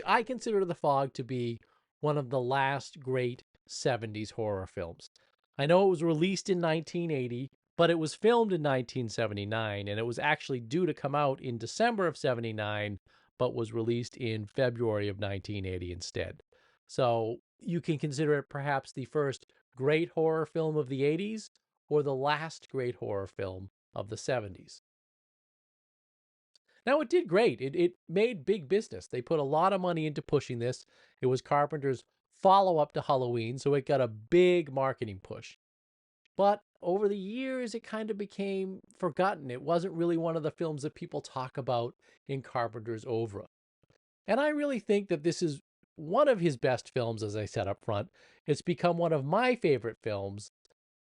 I consider The Fog to be one of the last great 70s horror films. I know it was released in 1980, but it was filmed in 1979, and it was actually due to come out in December of 79, but was released in February of 1980 instead. So you can consider it perhaps the first great horror film of the 80s or the last great horror film of the 70s. Now, it did great. It made big business. They put a lot of money into pushing this. It was Carpenter's follow-up to Halloween, so it got a big marketing push. But over the years, it kind of became forgotten. It wasn't really one of the films that people talk about in Carpenter's oeuvre. And I really think that this is one of his best films, as I said up front. It's become one of my favorite films.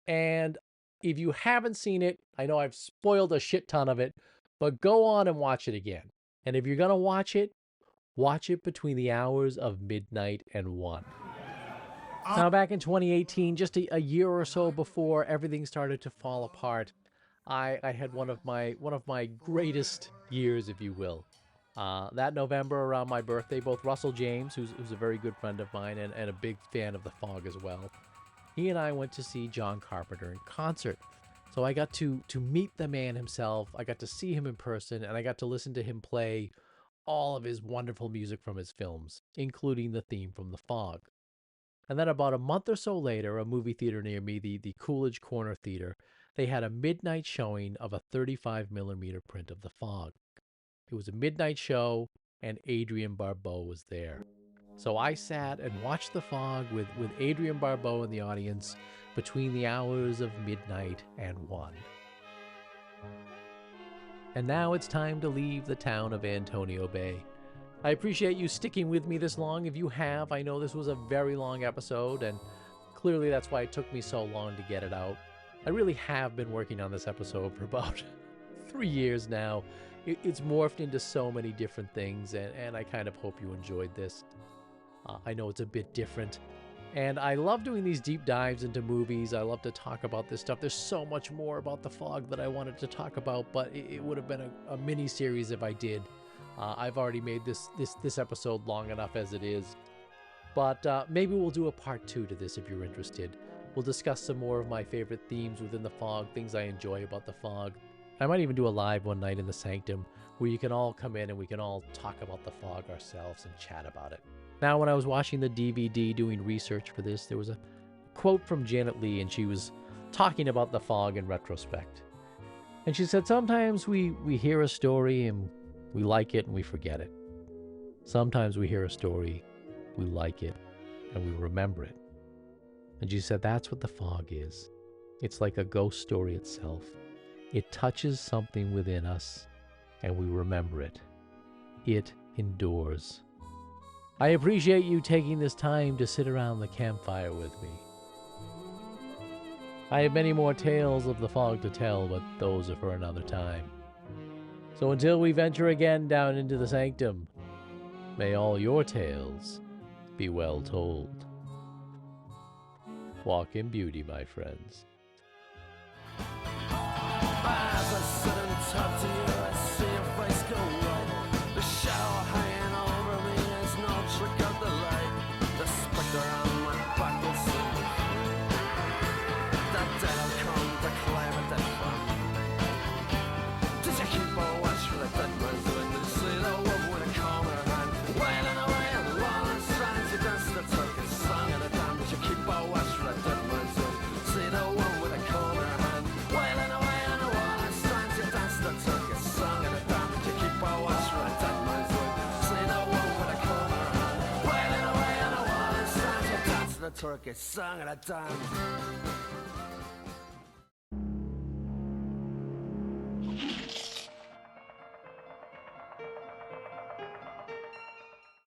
And if you haven't seen it, I know I've spoiled a shit ton of it, but go on and watch it again. And if you're going to watch it between the hours of midnight and 1. Now, back in 2018, just a year or so before everything started to fall apart, I had one of my greatest years, if you will. That November around my birthday, both Russell James, who's a very good friend of mine and a big fan of The Fog as well, he and I went to see John Carpenter in concert. So I got to meet the man himself. I got to see him in person, and I got to listen to him play all of his wonderful music from his films, including the theme from The Fog. And then about a month or so later, a movie theater near me, the Coolidge Corner Theater, they had a midnight showing of a 35mm print of The Fog. It was a midnight show, and Adrienne Barbeau was there. So I sat and watched The Fog with Adrienne Barbeau in the audience between the hours of midnight and 1. And now it's time to leave the town of Antonio Bay. I appreciate you sticking with me this long. If you have, I know this was a very long episode, and clearly that's why it took me so long to get it out. I really have been working on this episode for about 3 years now. It's morphed into so many different things, and I kind of hope you enjoyed this. I know it's a bit different, and I love doing these deep dives into movies. I love to talk about this stuff. There's so much more about The Fog that I wanted to talk about, but it would have been a mini-series if I did. I've already made this episode long enough as it is, but maybe we'll do a part 2 to this if you're interested. We'll discuss some more of my favorite themes within The Fog, things I enjoy about The Fog. I might even do a live one night in the Sanctum where you can all come in and we can all talk about The Fog ourselves and chat about it. Now, when I was watching the DVD doing research for this, there was a quote from Janet Leigh, and she was talking about The Fog in retrospect. And she said, sometimes we hear a story and we like it and we forget it. Sometimes we hear a story, we like it, and we remember it. And she said, that's what The Fog is. It's like a ghost story itself. It touches something within us, and we remember it. It endures. I appreciate you taking this time to sit around the campfire with me. I have many more tales of The Fog to tell, but those are for another time. So until we venture again down into the sanctum, may all your tales be well told. Walk in beauty, my friends. As I sit and talk to you, I see your face go white. The shadow hanging over me is no trick of the light. The specter on my back will set me free. That day will come to claim a death from me. Did you keep a watch for the dead man's doing? Did you see the wolf with a comb in her hand? Wailing away on the wall and strands. You danced the turkey song of the damned. Did you keep a watch for the dead man's doing? See the wolf with a comb in her hand? Wailing away on the wall and strands. You danced the turkey song of the damned. Did you keep a watch for the dead man's doing? See the wolf with a comb in her hand? Wailing away on the wall and strands. You danced the turkey song of the damned.